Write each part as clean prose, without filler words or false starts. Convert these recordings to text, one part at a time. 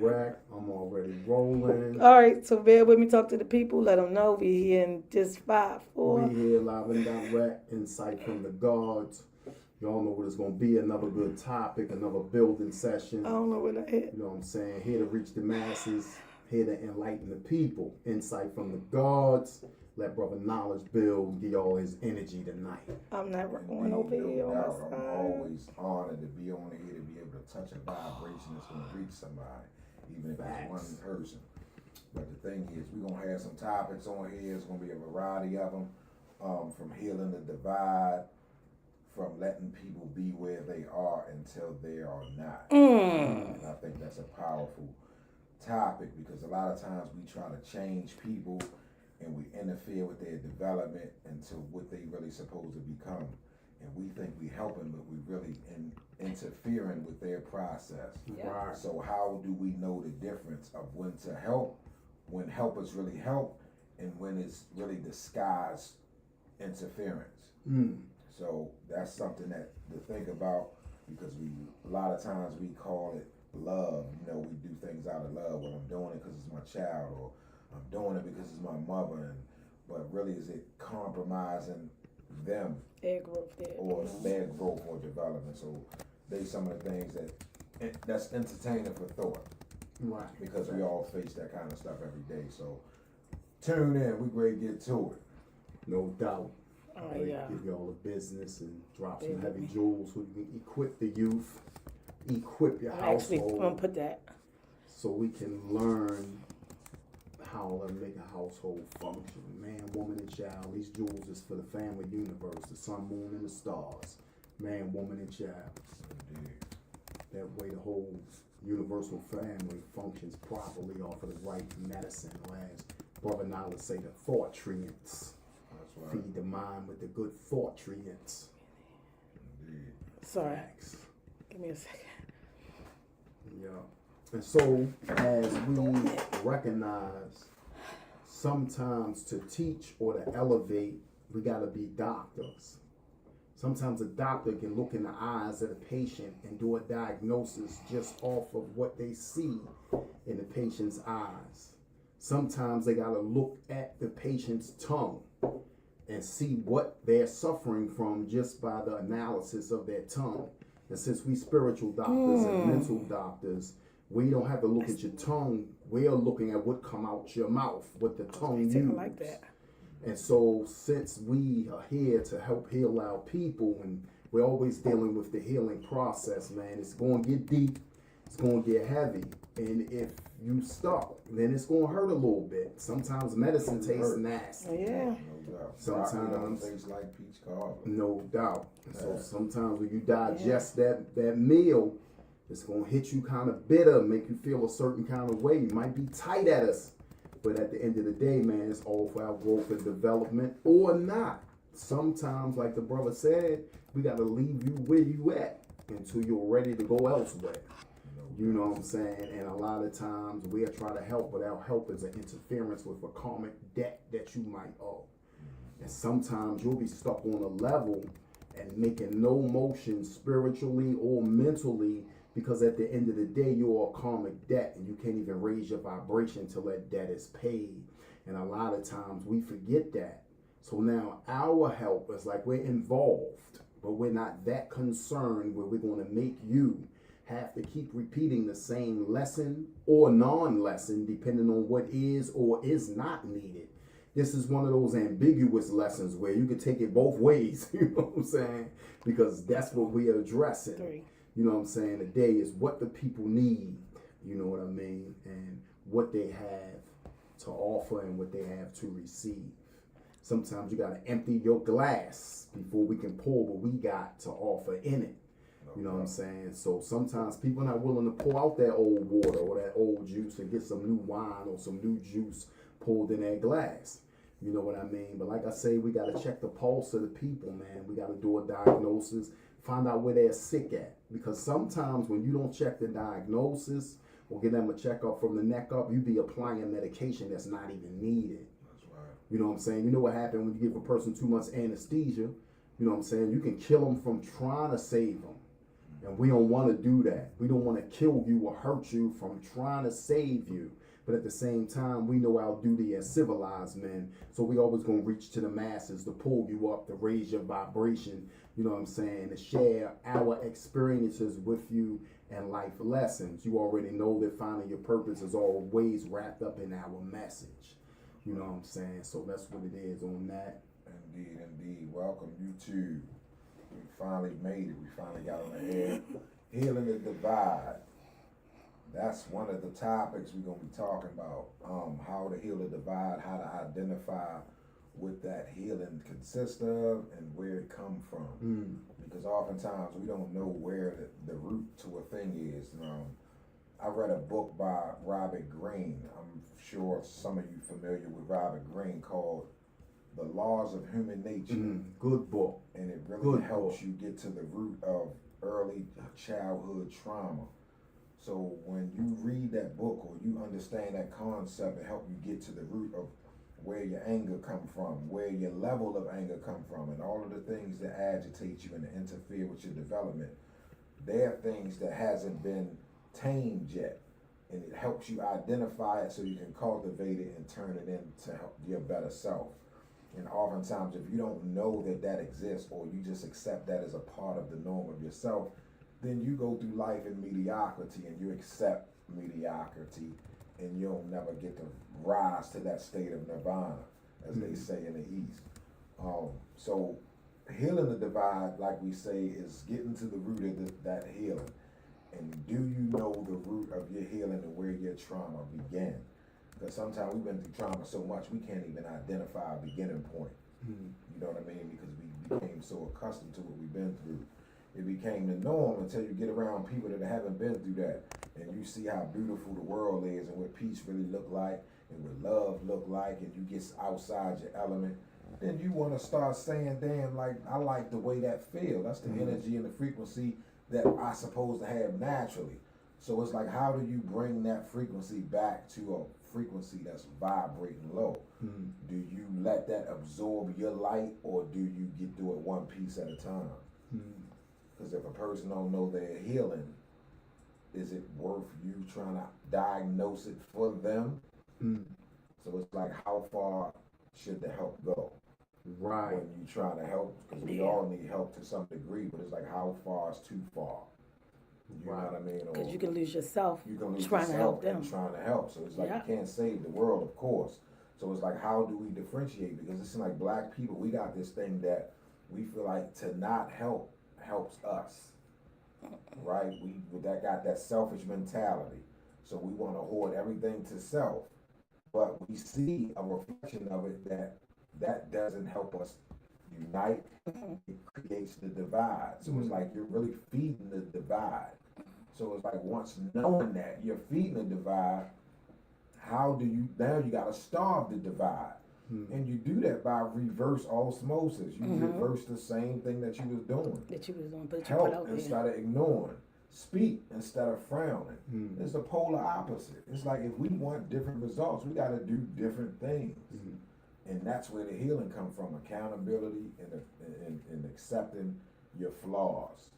direct. I'm already rolling. All right, so bear with me. Talk to the people. Let them know we're here in just 5, 4. We here live and direct. Insight from the Godz. Y'all know what it's going to be. Another good topic. Another building session. I don't know what I hit. You know what I'm saying? Here to reach the masses. Here to enlighten the people. Insight from the Godz. Let brother knowledge build. Give y'all his energy tonight. I'm never going over here on my side. I'm always honored to be on here to be able to touch a vibration that's going to reach somebody, even if it's one person. But the thing is, we're going to have some topics on here. It's going to be a variety of them, from healing the divide, from letting people be where they are until they are not. And I think that's a powerful topic because a lot of times we try to change people and we interfere with their development into what they really supposed to become. And we think we helping, but we really interfering with their process. Yeah. Right. So how do we know the difference of when to help, when helpers really help, and when it's really disguised interference? So that's something that to think about because a lot of times we call it love. You know, we do things out of love. Well, I'm doing it because it's my child, or I'm doing it because it's my mother. But really, is it compromising them Their growth there. or their growth or development? So they some of the things that's entertaining for thought. Right. Because we all face that kind of stuff every day. So tune in. We ready to get to it. No doubt. Oh, yeah. Give y'all the business and drop some heavy jewels so you can equip the youth, equip your Actually, I'm household, going to put that. so we can learn how to make a household function. Man, woman, and child. These jewels is for the family universe, the sun, moon, and the stars. Man, woman, and child. Indeed. That way the whole universal family functions properly off of the right medicine, or as Brother Knowledge say, the thought treants. That's right. Feed the mind with the good thought treants. Indeed. Sorry. Facts. Give me a second. Yeah. And so, as we recognize, sometimes to teach or to elevate, we got to be doctors. Sometimes a doctor can look in the eyes of the patient and do a diagnosis just off of what they see in the patient's eyes. Sometimes they got to look at the patient's tongue and see what they're suffering from just by the analysis of their tongue. And since we spiritual doctors and mental doctors, we don't have to look at your tongue. We are looking at what come out your mouth, what the tongue uses. Like that. And so since we are here to help heal our people, and we're always dealing with the healing process, man, it's going to get deep. It's going to get heavy. And if you stuck, then it's going to hurt a little bit. Sometimes medicine tastes nasty. Yeah. No doubt. Sometimes tastes like peach cobbler. No doubt. So sometimes when you digest that meal, it's going to hit you kind of bitter, make you feel a certain kind of way. You might be tight at us. But at the end of the day, man, it's all for our growth and development or not. Sometimes, like the brother said, we got to leave you where you at until you're ready to go elsewhere. You know what I'm saying? And a lot of times we'll try to help, but our help is an interference with a karmic debt that you might owe. And sometimes you'll be stuck on a level and making no motion spiritually or mentally, because at the end of the day, you're a karmic debt and you can't even raise your vibration till that debt is paid. And a lot of times we forget that. So now our help is like we're involved, but we're not that concerned where we're going to make you have to keep repeating the same lesson or non-lesson depending on what is or is not needed. This is one of those ambiguous lessons where you can take it both ways, you know what I'm saying? Because that's what we are addressing. You know what I'm saying? Today is what the people need, you know what I mean? And what they have to offer and what they have to receive. Sometimes you got to empty your glass before we can pour what we got to offer in it. You know what I'm saying? So sometimes people are not willing to pour out that old water or that old juice and get some new wine or some new juice pulled in that glass. You know what I mean? But like I say, we got to check the pulse of the people, man. We got to do a diagnosis, find out where they're sick at. Because sometimes when you don't check the diagnosis or get them a checkup from the neck up, you be applying medication that's not even needed. That's right. You know what I'm saying? You know what happened when you give a person 2 months anesthesia? You know what I'm saying? You can kill them from trying to save them. And we don't want to do that. We don't want to kill you or hurt you from trying to save you. But at the same time, we know our duty as civilized men. So we always going to reach to the masses to pull you up, to raise your vibration, you know what I'm saying, to share our experiences with you and life lessons. You already know that finding your purpose is always wrapped up in our message. You know what I'm saying? So that's what it is on that. Indeed, indeed. Welcome, YouTube. We finally made it. We finally got on the air. Healing the divide. That's one of the topics we're going to be talking about. How to heal the divide, how to identify what that healing consists of and where it comes from. Because oftentimes we don't know where the root to a thing is. I read a book by Robert Greene. I'm sure some of you familiar with Robert Greene, called The Laws of Human Nature. Good book. And it really helps you get to the root of early childhood trauma. So when you read that book or you understand that concept, it helps you get to the root of where your anger come from, where your level of anger come from, and all of the things that agitate you and interfere with your development. They're things that hasn't been tamed yet. And it helps you identify it so you can cultivate it and turn it into your better self. And oftentimes, if you don't know that exists, or you just accept that as a part of the norm of yourself, then you go through life in mediocrity and you accept mediocrity, and you'll never get to rise to that state of nirvana, as they say in the East. So healing the divide, like we say, is getting to the root of that healing. And do you know the root of your healing and where your trauma began? Because sometimes we've been through trauma so much we can't even identify a beginning point. You know what I mean? Because we became so accustomed to what we've been through. It became the norm until you get around people that haven't been through that, and you see how beautiful the world is and what peace really look like and what love look like, and you get outside your element. Then you want to start saying, damn, like, I like the way that feel. That's the energy and the frequency that I supposed to have naturally. So it's like, how do you bring that frequency back to a frequency that's vibrating low? Do you let that absorb your light, or do you do it one piece at a time? Because if a person don't know they're healing, is it worth you trying to diagnose it for them? So it's like, how far should the help go? Right. When you trying to help, because we all need help to some degree, but it's like, how far is too far? You know what I mean? Because you can lose yourself you can lose trying to help yourself them. Trying to help. So it's like, you can't save the world, of course. So it's like, how do we differentiate? Because it's like, black people, we got this thing that we feel like to not help helps us, right? We got that selfish mentality. So we want to hoard everything to self. But we see a reflection of it that doesn't help us unite. It creates the divide. So it's like you're really feeding the divide. So it's like, once knowing that you're feeding the divide, how do you, now you got to starve the divide. And you do that by reverse osmosis. You reverse the same thing that you was doing. But you put Help out there. instead of ignoring. Speak instead of frowning. It's the polar opposite. It's like, if we want different results, we got to do different things. And that's where the healing comes from: accountability and accepting your flaws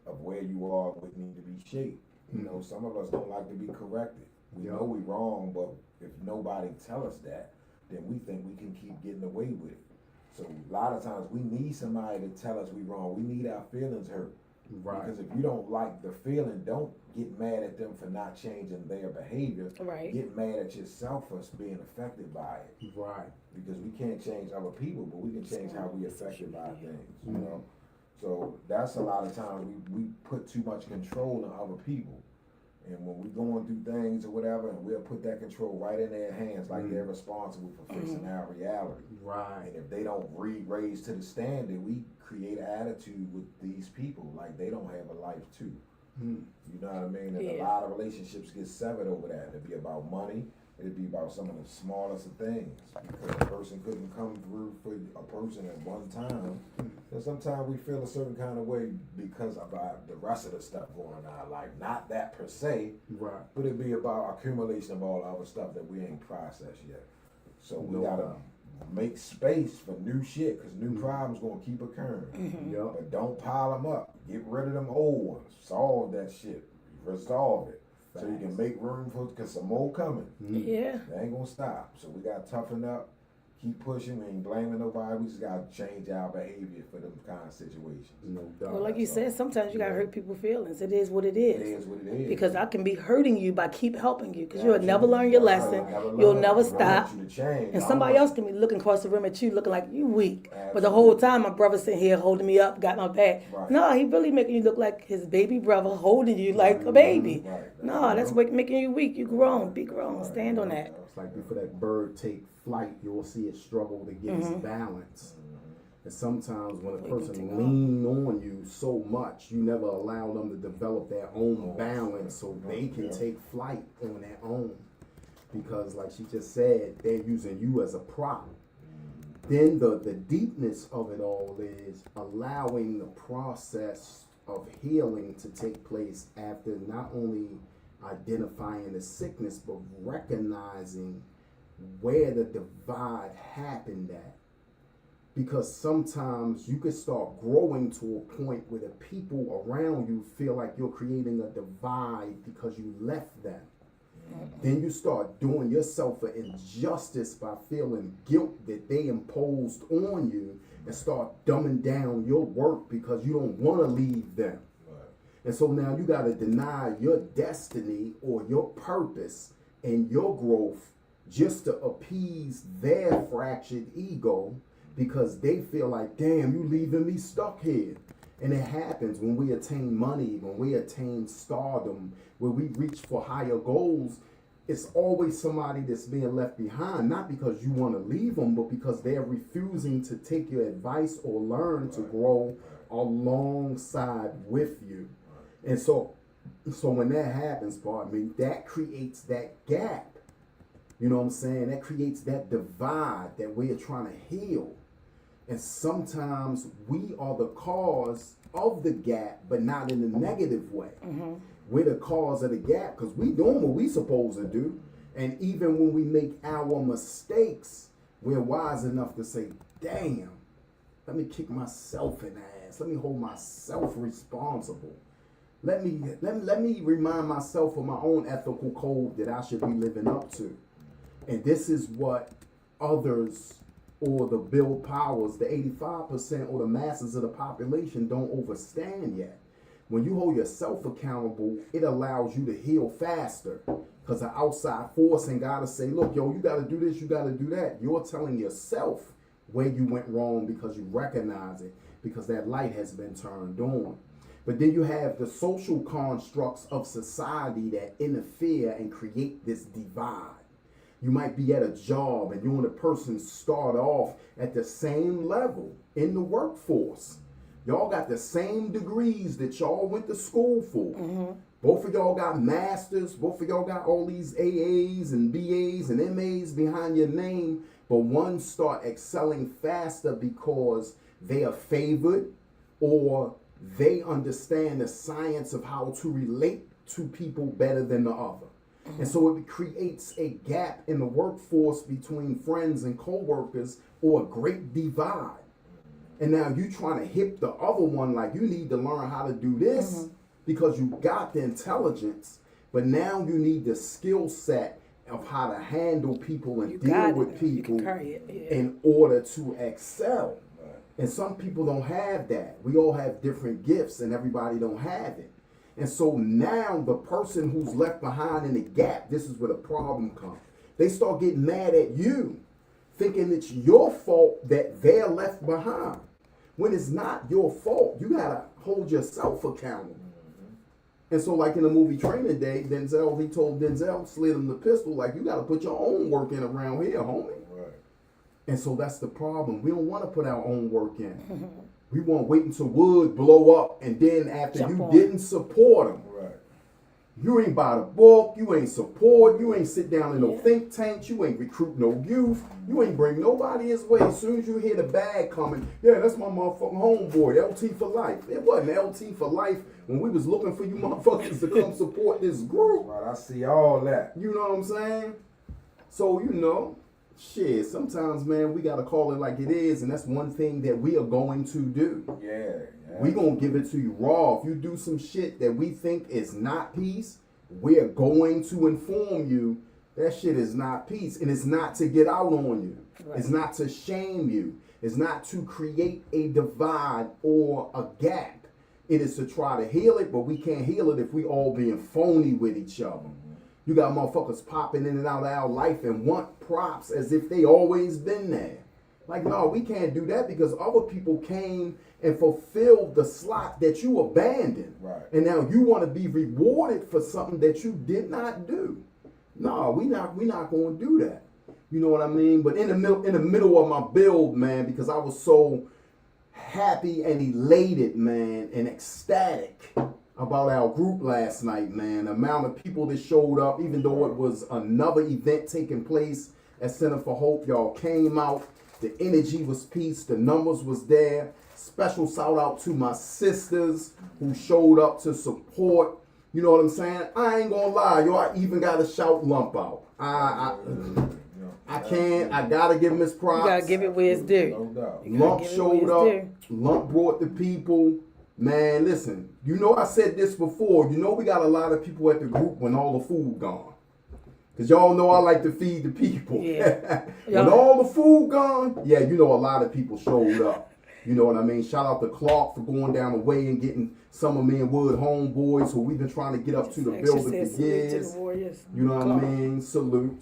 of where you are, what need to be shaped. You know, some of us don't like to be corrected. We know we wrong, but if nobody tell us that, then we think we can keep getting away with it. So a lot of times we need somebody to tell us we wrong. We need our feelings hurt. Right. Because if you don't like the feeling, don't get mad at them for not changing their behavior. Right. Get mad at yourself for being affected by it. Right. Because we can't change other people, but we can change how we affected by things, you know? So that's a lot of times we put too much control on other people. And when we're going through things or whatever, and we'll put that control right in their hands, like they're responsible for fixing our reality. Right. And if they don't raise to the standard, we create an attitude with these people like they don't have a life too. You know what I mean? And a lot of relationships get severed over that. It'd be about money. It'd be about some of the smallest of things, because a person couldn't come through for a person at one time. And sometimes we feel a certain kind of way because of the rest of the stuff going on in our life. Not that per se, right? But it'd be about accumulation of all the other stuff that we ain't processed yet. So we gotta make space for new shit, because new problems gonna keep occurring. Yup. But don't pile them up. Get rid of them old ones. Solve that shit. Resolve it. So you can make room for, because some more coming. Yeah. They ain't gonna stop. So we gotta toughen up, keep pushing. We ain't blaming nobody. We just gotta change our behavior for them kind of situations. No doubt. Well, like you said, sometimes you gotta hurt people's feelings. It is what it It is. is what it is. Because I can be hurting you by keep helping you. Because you'll never learn your lesson. You'll never stop. And somebody else can be looking across the room at you looking like you weak. But the whole time my brother's sitting here holding me up, got my back. Right. No, he really making you look like his baby brother holding you like a baby. Right. No, that's what making you weak. You grown. Be grown. Stand on that. It's like before that bird take flight, you'll see it struggle to get its balance. And sometimes when a person lean on you so much, you never allow them to develop their own balance so they can take flight on their own. Because like she just said, they're using you as a prop. Then the deepness of it all is allowing the process of healing to take place after not only identifying the sickness, but recognizing where the divide happened at. Because sometimes you could start growing to a point where the people around you feel like you're creating a divide because you left them. Then you start doing yourself an injustice by feeling guilt that they imposed on you and start dumbing down your work because you don't want to leave them. And so now you got to deny your destiny or your purpose and your growth just to appease their fractured ego because they feel like, damn, you leaving me stuck here. And it happens when we attain money, when we attain stardom, when we reach for higher goals. It's always somebody that's being left behind, not because you want to leave them, but because they're refusing to take your advice or learn to grow alongside with you. And so when that happens, pardon me, that creates that gap. You know what I'm saying? That creates that divide that we're trying to heal. And sometimes we are the cause of the gap, but not in a negative way. We're the cause of the gap because we doing what we supposed to do. And even when we make our mistakes, we're wise enough to say, damn, let me kick myself in the ass. Let me hold myself responsible. Let me remind myself of my own ethical code that I should be living up to. And this is what others or the Bill Powers, the 85% or the masses of the population don't understand yet. When you hold yourself accountable, it allows you to heal faster because the outside force ain't got to say, look, yo, you got to do this, you got to do that. You're telling yourself where you went wrong because you recognize it, because that light has been turned on. But then you have the social constructs of society that interfere and create this divide. You might be at a job and you and a person start off at the same level in the workforce. Y'all got the same degrees that y'all went to school for. Both of y'all got masters. Both of y'all got all these AAs and BAs and MAs behind your name. But one start excelling faster because they are favored or they understand the science of how to relate to people better than the other. And so it creates a gap in the workforce between friends and co-workers or a great divide. And now you trying to hip the other one like you need to learn how to do this because you got the intelligence, but now you need the skill set of how to handle people and deal with people in order to excel. And some people don't have that. We all have different gifts and everybody don't have it. And so now the person who's left behind in the gap, this is where the problem comes. They start getting mad at you, thinking it's your fault that they're left behind. When it's not your fault, you gotta hold yourself accountable. And so like in the movie Training Day, he told Denzel, slid him the pistol, like you gotta put your own work in around here, homie. Right. And so that's the problem. We don't wanna put our own work in. We want to wait until wood blow up, and then after didn't support them, you ain't buy the book, you ain't support, you ain't sit down in no think tanks, you ain't recruit no youth, you ain't bring nobody his way. As soon as you hear the bag coming, that's my motherfucking homeboy, LT for life. It wasn't LT for life when we was looking for you motherfuckers to come support this group. Right, I see all that. You know what I'm saying? So, shit, sometimes, man, we gotta call it like it is, and that's one thing that we are going to do. Yeah. We gonna give it to you raw. If you do some shit that we think is not peace, we're going to inform you that shit is not peace, and it's not to get out on you. Right. It's not to shame you. It's not to create a divide or a gap. It is to try to heal it, but we can't heal it if we all being phony with each other. You got motherfuckers popping in and out of our life and want props as if they always been there. Like, no, we can't do that because other people came and fulfilled the slot that you abandoned. Right. And now you want to be rewarded for something that you did not do. No, we not going to do that. You know what I mean? But in the middle of my build, man, because I was so happy and elated, man, and ecstatic about our group last night, man. The amount of people that showed up, even though it was another event taking place at Center for Hope, y'all came out. The energy was peace. The numbers was there. Special shout out to my sisters who showed up to support. You know what I'm saying? I ain't gonna lie, yo. I even got a shout lump out. I can't. I gotta give him his props. You gotta give it where it's due. No doubt. Lump showed up. Lump brought the people. Man, listen. You know I said this before. You know we got a lot of people at the group when all the food gone. Cause y'all know I like to feed the people. Yeah. When all the food gone, yeah, you know a lot of people showed up. You know what I mean? Shout out to Clark for going down the way and getting some of me and Wood homeboys who we've been trying to get up to the building for years. You know what I mean? Salute.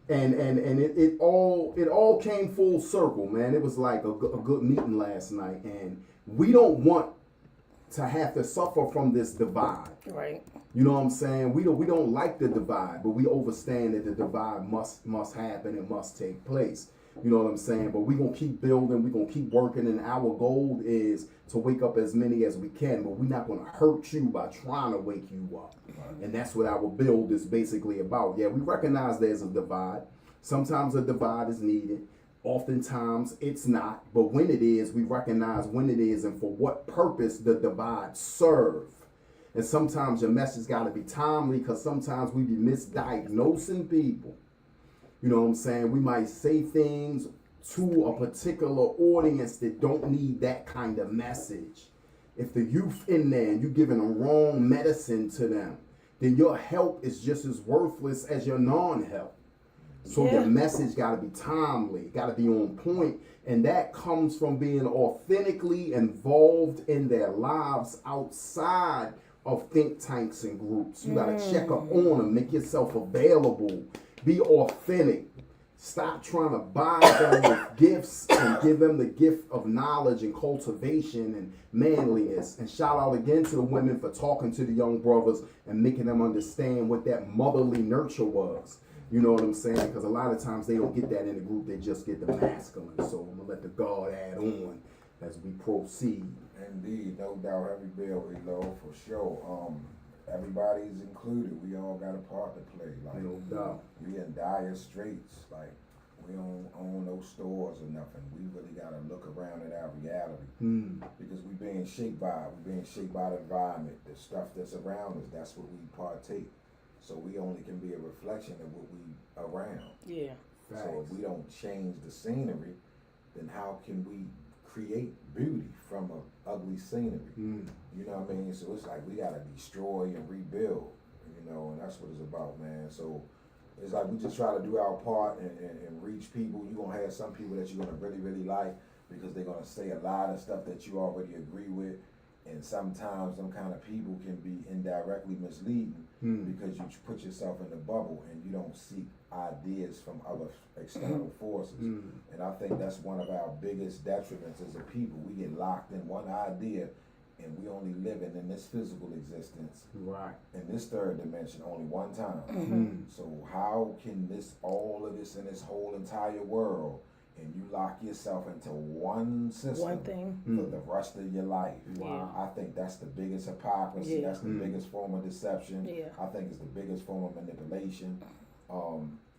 And it all came full circle, man. It was like a good meeting last night, and we don't want to have to suffer from this divide. Right. You know what I'm saying? We don't like the divide, but we understand that the divide must happen and must take place. You know what I'm saying? But we're going to keep building. We're going to keep working. And our goal is to wake up as many as we can. But we're not going to hurt you by trying to wake you up. Right. And that's what our build is basically about. Yeah, we recognize there's a divide. Sometimes a divide is needed. Oftentimes it's not. But when it is, we recognize when it is and for what purpose the divide serve. And sometimes your message got to be timely because sometimes we be misdiagnosing people. You know what I'm saying? We might say things to a particular audience that don't need that kind of message. If the youth in there and you giving them wrong medicine to them, then your help is just as worthless as your non-help. So your message got to be timely, got to be on point, and that comes from being authentically involved in their lives outside of think tanks and groups. You got to check up on them, make yourself available. Be authentic. Stop trying to buy them with gifts and give them the gift of knowledge and cultivation and manliness. And shout out again to the women for talking to the young brothers and making them understand what that motherly nurture was. You know what I'm saying? Because a lot of times they don't get that in the group. They just get the masculine. So I'm going to let the God add on as we proceed. Indeed. No doubt. Every bill we low for sure. Everybody's included. We all got a part to play. Like, no doubt. We in dire straits. Like, we don't own no stores or nothing. We really got to look around at our reality. Because we being shaped by it. We being shaped by the environment. The stuff that's around us, that's what we partake. So we only can be a reflection of what we around. Yeah. So if we don't change the scenery, then how can we create beauty from a ugly scenery? You know what I mean? So it's like we gotta destroy and rebuild, you know, and that's what it's about, man. So it's like we just try to do our part and reach people. You're gonna have some people that you're gonna really, really like because they're gonna say a lot of stuff that you already agree with. And sometimes them kind of people can be indirectly misleading because you put yourself in the bubble and you don't seek ideas from other external forces. And I think that's one of our biggest detriments as a people. We get locked in one idea and we only living in this physical existence, right, in this third dimension only one time. So how can all of this in this whole entire world, and you lock yourself into one system, one thing, for the rest of your life? Wow. I think that's the biggest hypocrisy. That's the biggest form of deception. I think it's the biggest form of manipulation.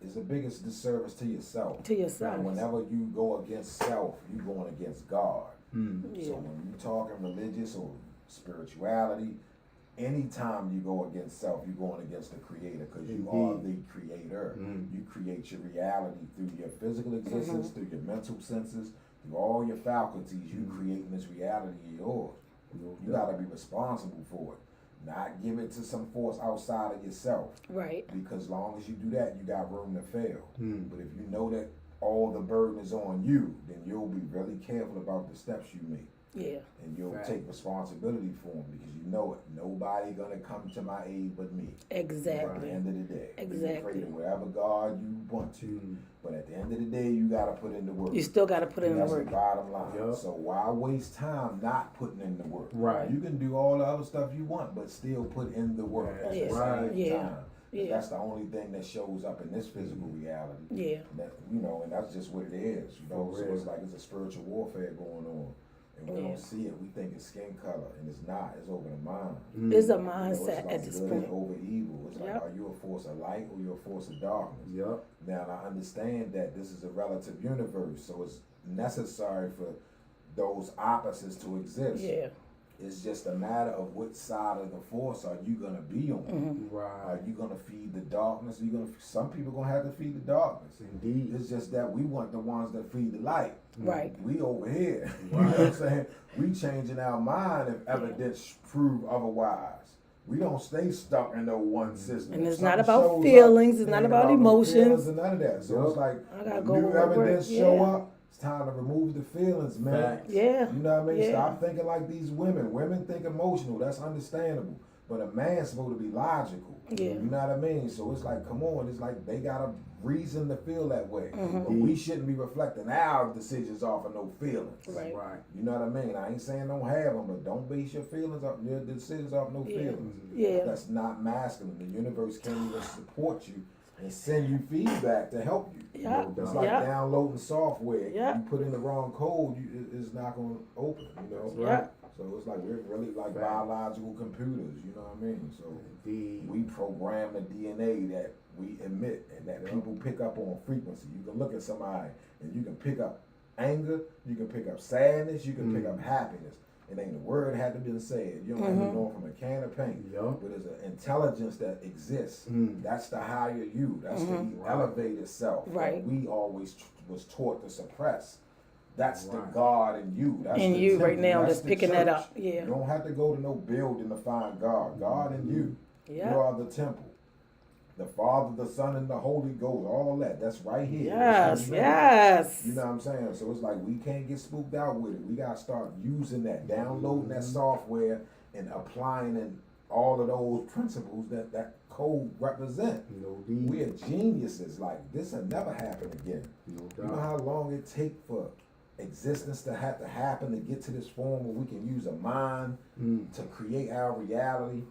It's the biggest disservice to yourself. And whenever you go against self, you're going against God. So when you talking religious or spirituality, anytime you go against self, you're going against the Creator because you are the Creator. occur. You create your reality through your physical existence, through your mental senses, through all your faculties. You creating this reality of yours. You got to be responsible for it. Not give it to some force outside of yourself. Right. Because as long as you do that, you got room to fail. But if you know that all the burden is on you, then you'll be really careful about the steps you make. Yeah. And you'll take responsibility for them because you know it. Nobody gonna come to my aid but me. Exactly. At the end of the day. Exactly. You can pray to wherever God you want to. But at the end of the day, you gotta put in the work. You still got to put in the That's work. the bottom line. So why waste time not putting in the work? Right. You can do all the other stuff you want, but still put in the work at the same time. Yeah. That's the only thing that shows up in this physical reality. Yeah. That, and that's just what it is. So it's like it's a spiritual warfare going on. And we don't see it. We think it's skin color, and it's not. It's over the mind. It's a It's mindset like at this good point. over evil. It's like, are you a force of light or you a force of darkness? Yep. Now, I understand that this is a relative universe, so it's necessary for those opposites to exist. Yeah. It's just a matter of which side of the force are you gonna be on. Right. Are you gonna feed the darkness? Some people gonna have to feed the darkness. Indeed. It's just that we want the ones that feed the light. Right. We over here. You know what I'm saying? We changing our mind if evidence prove otherwise. We don't stay stuck in no one system. And If it's not something about shows feelings, up, it's it not ain't about no emotions. feelings and none of that. So it's like I gotta when go new with what evidence works. show up, it's time to remove the feelings, man. Facts. Yeah. You know what I mean? Yeah. Stop thinking like these women. Women think emotional. That's understandable. But a man's supposed to be logical. Yeah. You know what I mean? So it's like, come on. It's like they got a reason to feel that way. Mm-hmm. But we shouldn't be reflecting our decisions off of no feelings. Right. Right. You know what I mean? I ain't saying don't have them, but don't base your feelings off your decisions off no feelings. Yeah. That's not masculine. The universe can't even support you and send you feedback to help you. Yeah. It's like Yeah. downloading software. Yeah. You put in the wrong code, it's not going to open. You know. Yeah. So it's like we're really like biological computers. You know what I mean? So Indeed. we program the DNA that we emit and that people pick up on frequency. You can look at somebody and you can pick up anger, you can pick up sadness, you can pick up happiness. It ain't a word had to be said. You don't have to know from a can of paint. But there's an intelligence that exists. That's the higher you. That's the elevated self. Right. That we always was taught to suppress. That's the God in you. That's And the you right temple. now That's just the picking that church. up. Yeah. You don't have to go to no building to find God. God in you. Yeah. You are the temple. The Father, the Son, and the Holy Ghost, all that. That's right here. Yes. That's right. Yes. You know what I'm saying? So it's like we can't get spooked out with it. We got to start using that, downloading that software and applying in all of those principles that code represent. We are geniuses. Like, this will never happen again. You know how long it take for existence to have to happen to get to this form where we can use a mind to create our reality?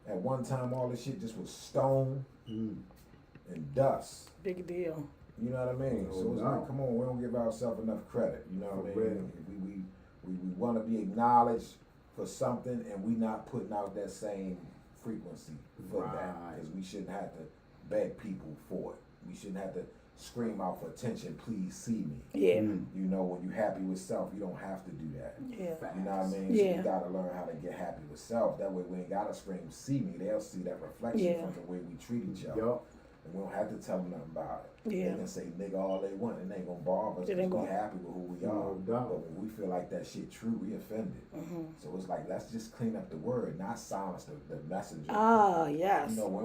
At one time, all this shit just was stone and dust. Big deal. You know what I mean? So it's like, come on, we don't give ourselves enough credit. You know what I mean? We want to be acknowledged for something, and we not putting out that same frequency for that, because we shouldn't have to beg people for it. We shouldn't have to scream out for attention, please see me. Yeah. You know, when you're happy with self, you don't have to do that. Yeah. You know what I mean? Yeah. So you gotta learn how to get happy with self. That way we ain't gotta scream, see me. They'll see that reflection from the way we treat each other. And we don't have to tell them nothing about it. Yeah. They can say nigga all they want, and they ain't gonna bother us It because ain't we gonna- happy with who we are. But when we feel like that shit true, we offended. So it's like, let's just clean up the word, not silence the messenger. Ah, yes. You know, we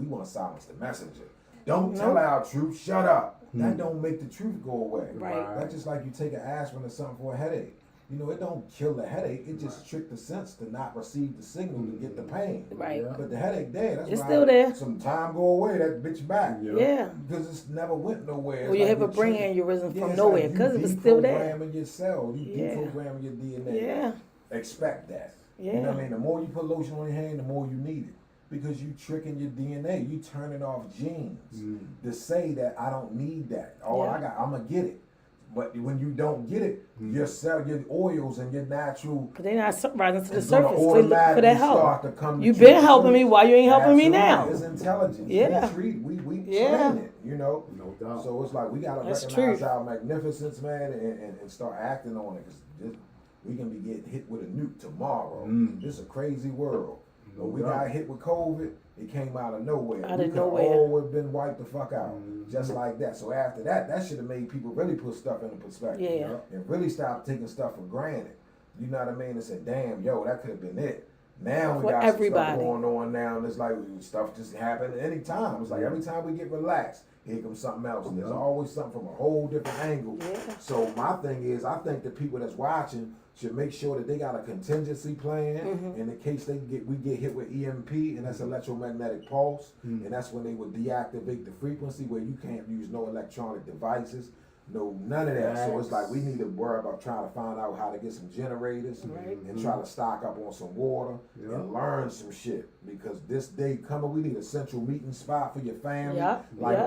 want to silence the messenger. Don't tell our truth, shut up. That don't make the truth go away. Right. That's just like you take an aspirin or something for a headache. You know, it don't kill the headache. It just trick the sense to not receive the signal to get the pain. Right. But the headache there, that's It's why still there. some time go away, that bitch back. Yeah. Because it's never went nowhere. Well, you have a brain aneurysm from nowhere because it was still there. Deprogramming your cells. You Yeah. deprogramming your DNA. Yeah. Expect that. You Yeah. know what I mean? The more you put lotion on your hand, the more you need it. Because you tricking your DNA. You turning off genes to say that I don't need that. Oh, I'm going to get it. But when you don't get it, your cell, your oils and your natural, But they're not rising to the it's gonna surface. They look for automatically that start to help. come to You've truth. been helping me. Why you ain't helping me now? It's intelligence. Yeah. We Yeah. train it, you know. No doubt. So it's like we gotta That's recognize true. our magnificence, man, and start acting on it. Cause we can be getting hit with a nuke tomorrow. This is a crazy world. When we got hit with COVID, it came out of nowhere. Out we of could nowhere. all have been wiped the fuck out, just like that. So after that, that should have made people really put stuff into perspective. Yeah. And really stop taking stuff for granted. You know what I mean? And said, damn, yo, that could have been it. Now we For got everybody. some stuff going on now, and it's like stuff just happen at any time. It's like every time we get relaxed, here comes something else. And there's always something from a whole different angle. Yeah. So my thing is, I think the people that's watching should make sure that they got a contingency plan in the case we get hit with EMP, and that's electromagnetic pulse, and that's when they would deactivate the frequency where you can't use no electronic devices. No, none of that. So it's like we need to worry about trying to find out how to get some generators and try to stock up on some water and learn some shit. Because this day coming, we need a central meeting spot for your family.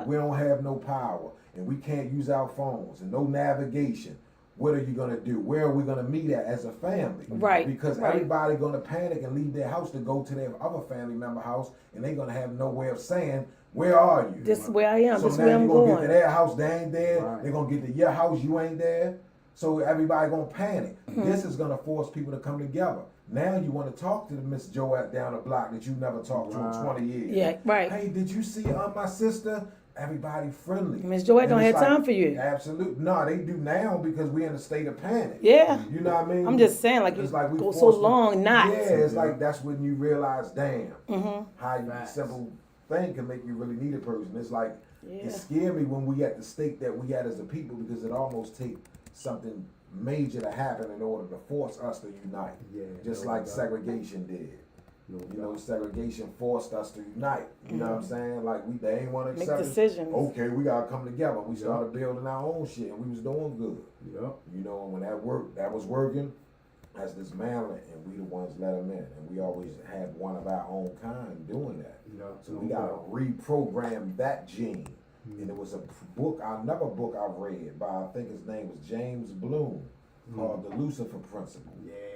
We don't have no power and we can't use our phones and no navigation. What are you gonna do? Where are we gonna meet at as a family? Right. Because everybody gonna panic and leave their house to go to their other family member house, and they gonna have no way of saying, where are you? This is where I am. So this is now where I'm you gonna going. get to their house, they ain't there. Right. They're gonna get to your house, you ain't there. So everybody gonna panic. This is gonna force people to come together. Now you want to talk to the Miss Joette down the block that you never talked to in 20 years. Yeah, right. Hey, did you see my sister? Everybody friendly. Miss Joette And don't it's have time for you. Absolutely. No, they do now because we in a state of panic. Yeah. You know what I mean? I'm just saying, like, you It's like we go so forced long not. Yeah, it's like that's when you realize, damn, how you Facts. simple thing can make you really need a person. It's like Yeah. it scared me when we at the state that we at as a people because it almost take something major to happen in order to force us to unite. Yeah, Just no like doubt. segregation did. No You know, doubt. segregation forced us to unite. You know what I'm saying? Like they ain't want to Make accept decisions. it. Okay, we gotta come together. We started building our own shit, and we was doing good. Yep. You know, and when that was working, that's dismantling, and we the ones let them in, and we always had one of our own kind doing that. Yep. So we gotta reprogram that gene. And it was a book, another book I read by, I think his name was James Bloom, called The Lucifer Principle,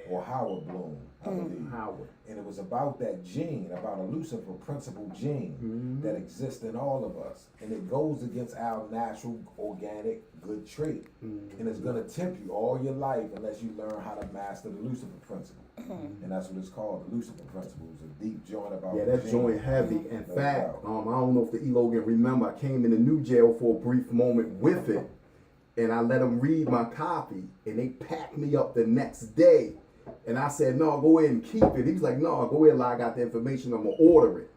or Howard Bloom, I believe. Howard. And it was about that gene, about a Lucifer principle gene that exists in all of us. And it goes against our natural, organic, good trait. And it's going to tempt you all your life unless you learn how to master the Lucifer principle. And that's what it's called, the Lucifer principle. It's a deep joint about Yeah, the that gene. joint heavy. In No fact, doubt. I don't know if the Elogan remember, I came in the new jail for a brief moment with it, and I let them read my copy, and they packed me up the next day. And I said, no, go ahead and keep it. He was like, no, go ahead, I got the information, I'm gonna order it.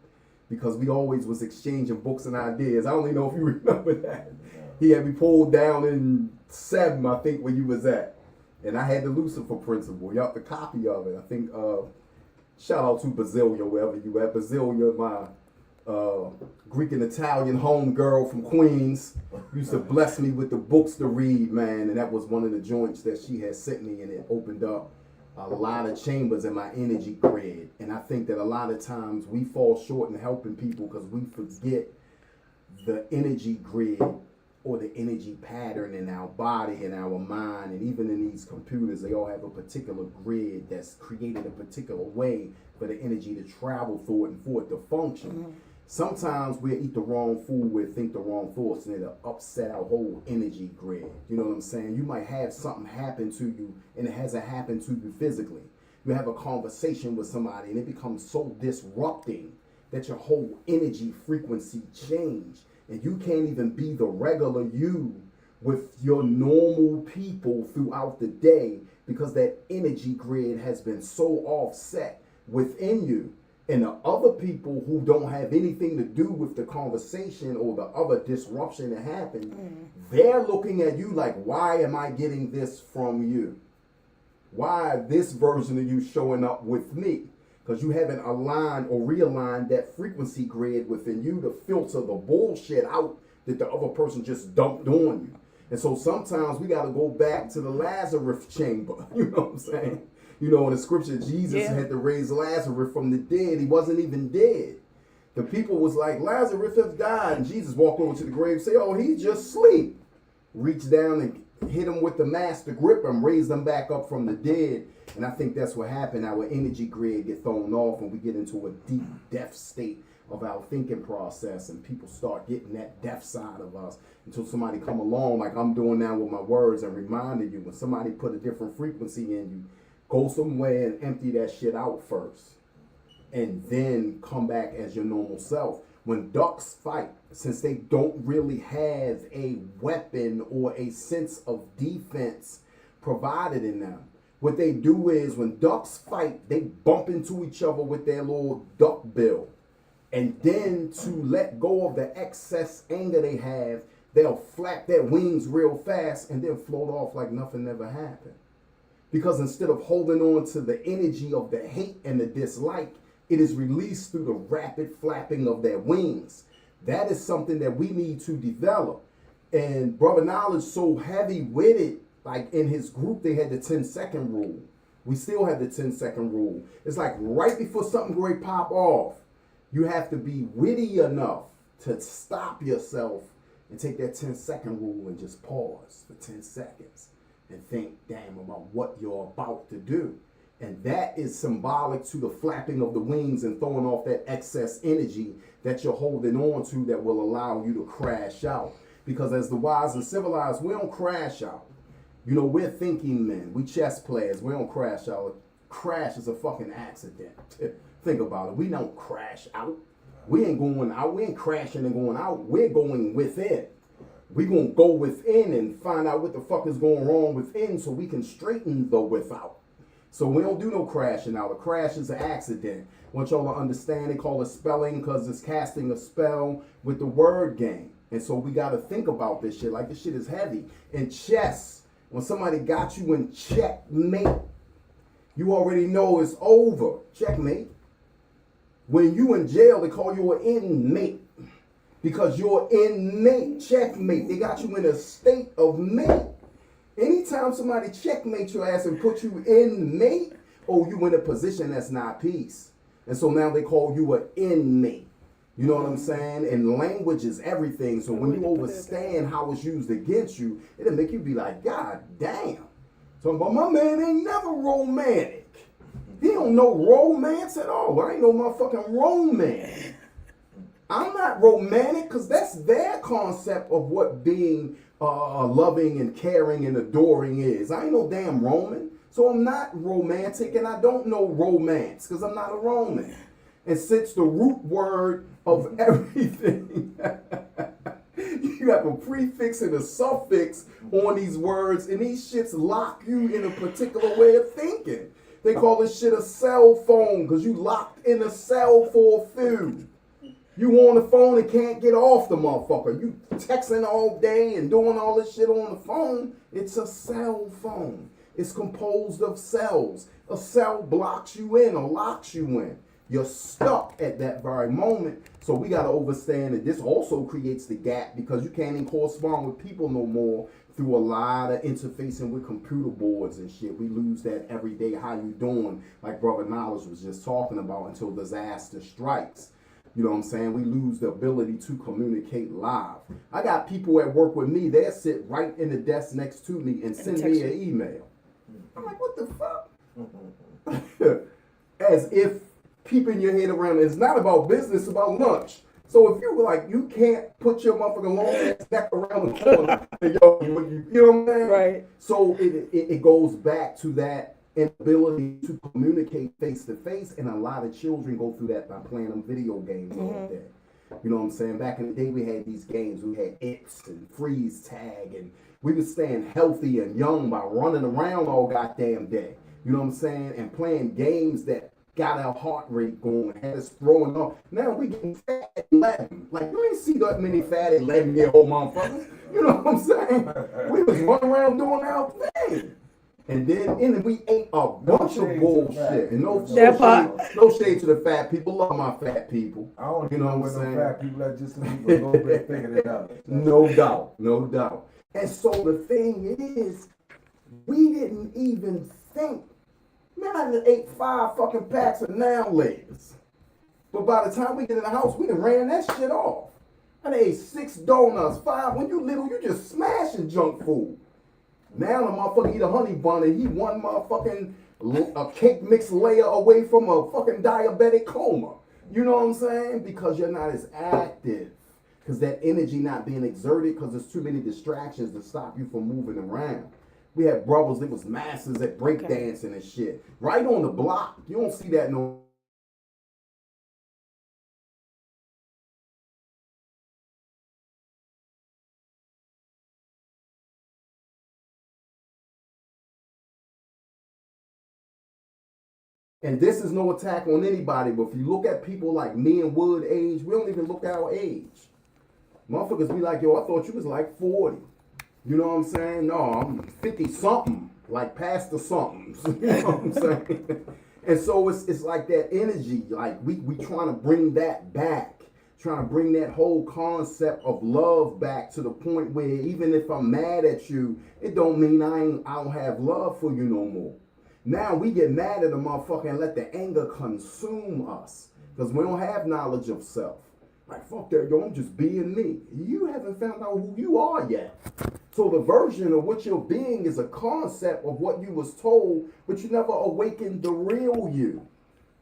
Because we always was exchanging books and ideas. I don't even know if you remember that. He had me pulled down in 7, I think, where you was at. And I had the Lucifer principle. Y'all the copy of it. I think shout out to Basilia, wherever you at. Basilia, my Greek and Italian home girl from Queens, used to bless me with the books to read, man. And that was one of the joints that she had sent me, and it opened up a lot of chambers in my energy grid. And I think that a lot of times we fall short in helping people because we forget the energy grid or the energy pattern in our body and our mind. And even in these computers, they all have a particular grid that's created a particular way for the energy to travel through it and for it to function. Sometimes we'll eat the wrong food, we'll think the wrong thoughts, and it'll upset our whole energy grid. You know what I'm saying? You might have something happen to you, and it hasn't happened to you physically. You have a conversation with somebody, and it becomes so disrupting that your whole energy frequency change, and you can't even be the regular you with your normal people throughout the day because that energy grid has been so offset within you. And the other people who don't have anything to do with the conversation or the other disruption that happened, they're looking at you like, why am I getting this from you? Why this version of you showing up with me? Because you haven't aligned or realigned that frequency grid within you to filter the bullshit out that the other person just dumped on you. And so sometimes we got to go back to the Lazarus chamber. You know what I'm saying? You know, in the scripture, Jesus had to raise Lazarus from the dead. He wasn't even dead. The people was like, Lazarus has died. And Jesus walked over to the grave and said, oh, he's just asleep. Reached down and hit him with the master grip and raised them back up from the dead. And I think that's what happened. Our energy grid get thrown off and we get into a deep death state of our thinking process, and people start getting that death side of us until somebody come along like I'm doing now with my words and reminding you when somebody put a different frequency in you, go somewhere and empty that shit out first and then come back as your normal self. When ducks fight, since they don't really have a weapon or a sense of defense provided in them, what they do is when ducks fight, they bump into each other with their little duck bill. And then to let go of the excess anger they have, they'll flap their wings real fast and then float off like nothing never happened. Because instead of holding on to the energy of the hate and the dislike, it is released through the rapid flapping of their wings. That is something that we need to develop. And Brother Knowledge so heavy with it, like in his group, they had the 10-second rule. We still have the 10-second rule. It's like right before something great pop off, you have to be witty enough to stop yourself and take that 10-second rule and just pause for 10 seconds and think, damn, about what you're about to do. And that is symbolic to the flapping of the wings and throwing off that excess energy that you're holding on to that will allow you to crash out. Because as the wise and civilized, we don't crash out. You know, we're thinking men. We chess players. We don't crash out. Crash is a fucking accident. Think about it. We don't crash out. We ain't going out. We ain't crashing and going out. We're going within. We're going to go within and find out what the fuck is going wrong within so we can straighten the without. So we don't do no crashing out. A crash is an accident. I want y'all to understand, they call it spelling because it's casting a spell with the word game. And so we got to think about this shit. Like, this shit is heavy. In chess, when somebody got you in checkmate, you already know it's over. Checkmate. When you in jail, they call you an inmate. Because you're inmate. Checkmate. They got you in a state of mate. Anytime somebody checkmate your ass and put you in mate, oh, you in a position that's not peace. And so now they call you an inmate. You know what I'm saying? And language is everything. So when you understand how it's used against you, it'll make you be like, God damn. So, but my man ain't never romantic. He don't know romance at all. I ain't no motherfucking romance. I'm not romantic because that's their concept of what being loving and caring and adoring is. I ain't no damn Roman. So I'm not romantic and I don't know romance because I'm not a Roman. And since the root word of everything, you have a prefix and a suffix on these words and these shits lock you in a particular way of thinking. They call this shit a cell phone because you locked in a cell for a few. You on the phone and can't get off the motherfucker. You texting all day and doing all this shit on the phone. It's a cell phone. It's composed of cells. A cell blocks you in or locks you in. You're stuck at that very moment. So we got to understand that this also creates the gap because you can't even correspond with people no more through a lot of interfacing with computer boards and shit. We lose that every day. How you doing? Like Brother Knowledge was just talking about until disaster strikes. You know what I'm saying? We lose the ability to communicate live. I got people at work with me, they'll sit right in the desk next to me and send me an email. I'm like, what the fuck? As if keeping your head around, it's not about business, it's about lunch. So if you were like, you can't put your motherfucking long ass neck around the corner, you know what I'm saying? Right. So it goes back to that inability to communicate face to face, and a lot of children go through that by playing them video games all day. You know what I'm saying? Back in the day, we had these games. We had X and freeze tag, and we was staying healthy and young by running around all goddamn day. You know what I'm saying? And playing games that got our heart rate going, had us throwing off. Now we getting fat at 11. Like, you ain't see that many fat 11-year-old motherfuckers. You know what I'm saying? We was running around doing our thing. And then we ate a bunch of bullshit. And no shade to the fat people. Love my fat people. I don't you know what I'm saying? Fat people that just people a little bit figured it out. No doubt. And so the thing is, we didn't even think. Man, I just ate 5 fucking packs of knowlege. But by the time we get in the house, we done ran that shit off. I done ate 6 donuts, 5. When you little, you just smashing junk food. Now the motherfucker eat a honey bun and he one motherfucking a cake mix layer away from a fucking diabetic coma. You know what I'm saying? Because you're not as active. Because that energy not being exerted because there's too many distractions to stop you from moving around. We had brothers that was masters at breakdancing and shit. Right on the block. You don't see that no And this is no attack on anybody, but if you look at people like me and Wood age, we don't even look at our age. Motherfuckers be like, yo, I thought you was like 40. You know what I'm saying? No, I'm 50-something, like past the somethings. You know what I'm saying? And so it's like that energy, like we trying to bring that back, trying to bring that whole concept of love back to the point where even if I'm mad at you, it don't mean I don't have love for you no more. Now we get mad at a motherfucker and let the anger consume us because we don't have knowledge of self. Like, fuck that, yo, I'm just being me. You haven't found out who you are yet. So the version of what you're being is a concept of what you was told, but you never awakened the real you.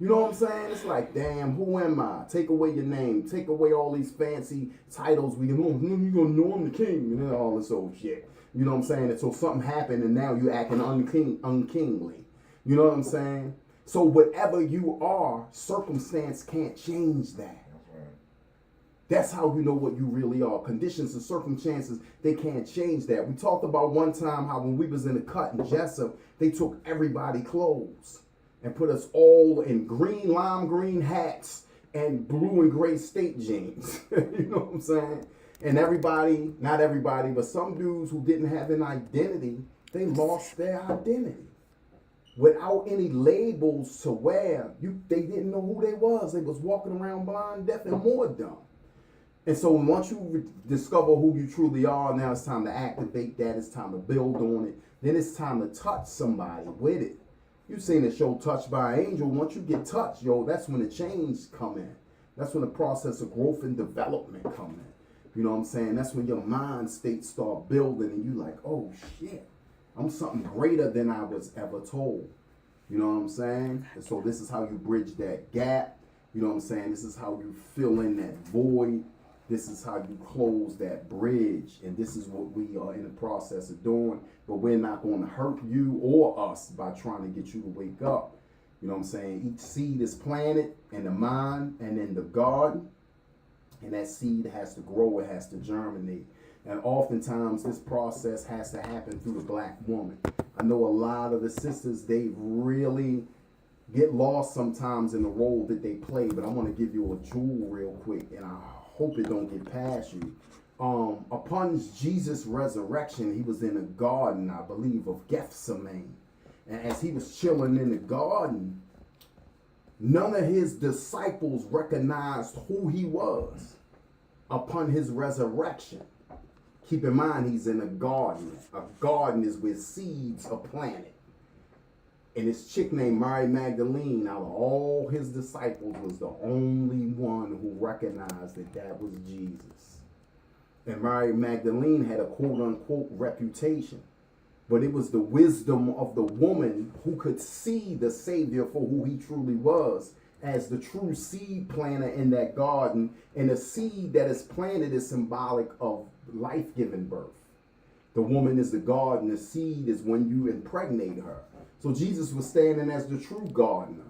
You know what I'm saying? It's like, damn, who am I? Take away your name. Take away all these fancy titles. You're going to know I'm the king and all this old shit. You know what I'm saying? And so something happened and now you're acting unkingly. You know what I'm saying? So whatever you are, circumstance can't change that. That's how you know what you really are. Conditions and circumstances, they can't change that. We talked about one time how when we was in the cut in Jessup, they took everybody clothes and put us all in lime green hats and blue and gray state jeans. You know what I'm saying? And everybody, not everybody, but some dudes who didn't have an identity, they lost their identity. Without any labels to wear, they didn't know who they was. They was walking around blind, deaf, and more dumb. And so once you discover who you truly are, now it's time to activate that. It's time to build on it. Then it's time to touch somebody with it. You've seen the show Touched by an Angel. Once you get touched, yo, that's when the change come in. That's when the process of growth and development come in. You know what I'm saying? That's when your mind states start building and you like, oh shit, I'm something greater than I was ever told. You know what I'm saying? And so this is how you bridge that gap. You know what I'm saying? This is how you fill in that void. This is how you close that bridge. And this is what we are in the process of doing. But we're not going to hurt you or us by trying to get you to wake up. You know what I'm saying? Each seed is planted in the mind and in the garden. And that seed has to grow. It has to germinate. And oftentimes this process has to happen through the black woman. I know a lot of the sisters, they really get lost sometimes in the role that they play. But I want to give you a jewel real quick. And I hope it don't get past you. Upon Jesus' resurrection, he was in a garden, I believe, of Gethsemane. And as he was chilling in the garden, none of his disciples recognized who he was upon his resurrection. Keep in mind, he's in a garden. A garden is where seeds are planted. And this chick named Mary Magdalene, out of all his disciples, was the only one who recognized that that was Jesus. And Mary Magdalene had a quote-unquote reputation. But it was the wisdom of the woman who could see the Savior for who he truly was as the true seed planter in that garden. And the seed that is planted is symbolic of life-giving birth. The woman is the garden. The seed is when you impregnate her. So Jesus was standing as the true gardener,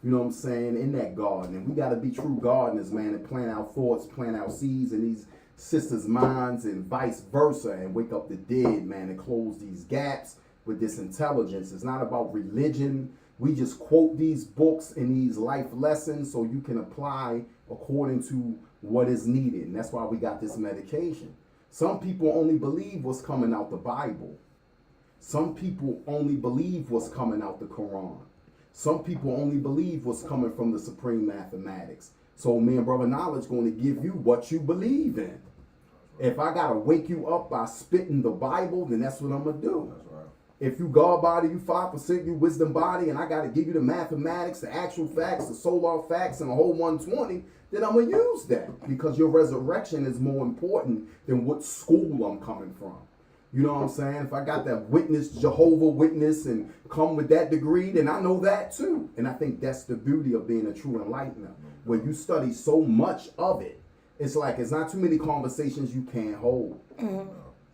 you know what I'm saying, in that garden. And we got to be true gardeners, man, and plant our thoughts, plant our seeds in these sisters' minds and vice versa, and wake up the dead, man, and close these gaps with this intelligence. It's not about religion. We just quote these books and these life lessons so you can apply according to what is needed. And that's why we got this medication. Some people only believe what's coming out the Bible. Some people only believe what's coming out the Quran. Some people only believe what's coming from the supreme mathematics. So me and Brother Knowledge going to give you what you believe in. If I got to wake you up by spitting the Bible, then that's what I'm going to do. That's right. If you God body, you 5%, you wisdom body, and I got to give you the mathematics, the actual facts, the solar facts, and the whole 120, then I'm going to use that. Because your resurrection is more important than what school I'm coming from. You know what I'm saying? If I got that witness, Jehovah Witness, and come with that degree, then I know that too. And I think that's the beauty of being a true enlightener. When you study so much of it, it's like it's not too many conversations you can't hold. Mm-hmm.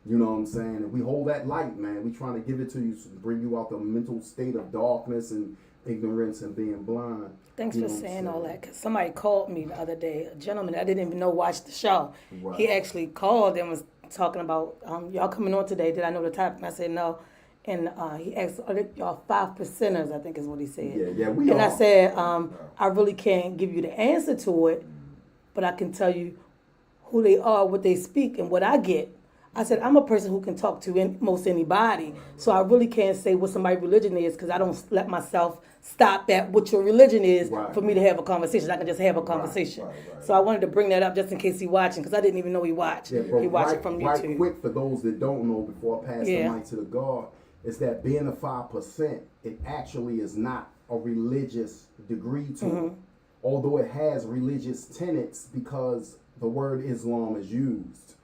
You know what I'm saying? And we hold that light, man. We trying to give it to you, bring you out the mental state of darkness and ignorance and being blind. Thanks for saying all that. Cause somebody called me the other day, a gentleman I didn't even know watched the show. Right. He actually called and was talking about, y'all coming on today, did I know the topic? And I said no. and he asked, "Are y'all 5%ers?" I think is what he said. Yeah, we And are. I said, I really can't give you the answer to it, but I can tell you who they are, what they speak, and what I get. I said, I'm a person who can talk to most anybody, so I really can't say what somebody's religion is because I don't let myself stop at what your religion is for me to have a conversation. I can just have a conversation. Right. So I wanted to bring that up just in case he watching because I didn't even know he watched. Yeah, He watched it from YouTube. Right quick, for those that don't know, before I pass the mic to the God, is that being a 5%, it actually is not a religious degree to it, although it has religious tenets because the word Islam is used.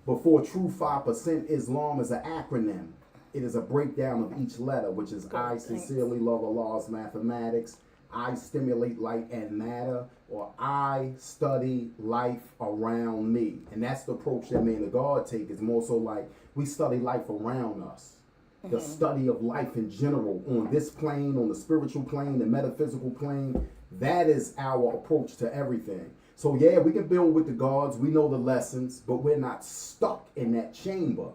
But for a true 5%, Islam is an acronym. It is a breakdown of each letter, which is I sincerely love Allah's mathematics, I stimulate light and matter, or I study life around me. And that's the approach that me and the God take. It's more so like we study life around us. The study of life in general on this plane, on the spiritual plane, the metaphysical plane. That is our approach to everything. So yeah, we can build with the gods. We know the lessons, but we're not stuck in that chamber.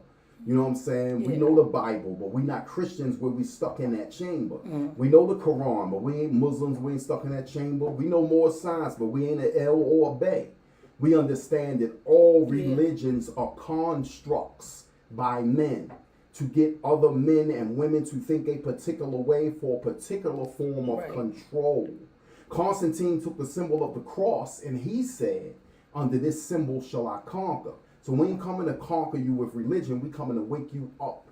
You know what I'm saying? Yeah. We know the Bible, but we're not Christians where we stuck in that chamber. We know the Quran, but we ain't Muslims. We ain't stuck in that chamber. We know more science, but we ain't an L or a Bay. We understand that all religions are constructs by men to get other men and women to think a particular way for a particular form of control. Constantine took the symbol of the cross and he said, under this symbol shall I conquer. So we ain't coming to conquer you with religion, we coming to wake you up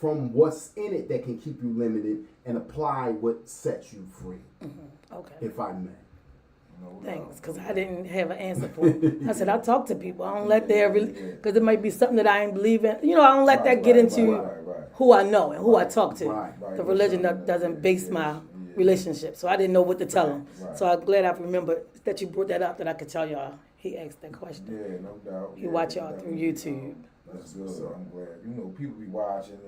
from what's in it that can keep you limited and apply what sets you free. Okay. If I may. Thanks, because I didn't have an answer for it. I said, I talk to people. I don't let their, because it might be something that I ain't believe in. You know, I don't let that get into who I know and who I talk to. The religion doesn't base my relationship. So I didn't know what to tell him. So I'm glad I remembered that you brought that up, that I could tell y'all. He asked that question. Yeah, no doubt. He watch y'all through YouTube. That's good. I'm glad. You know, people be watching.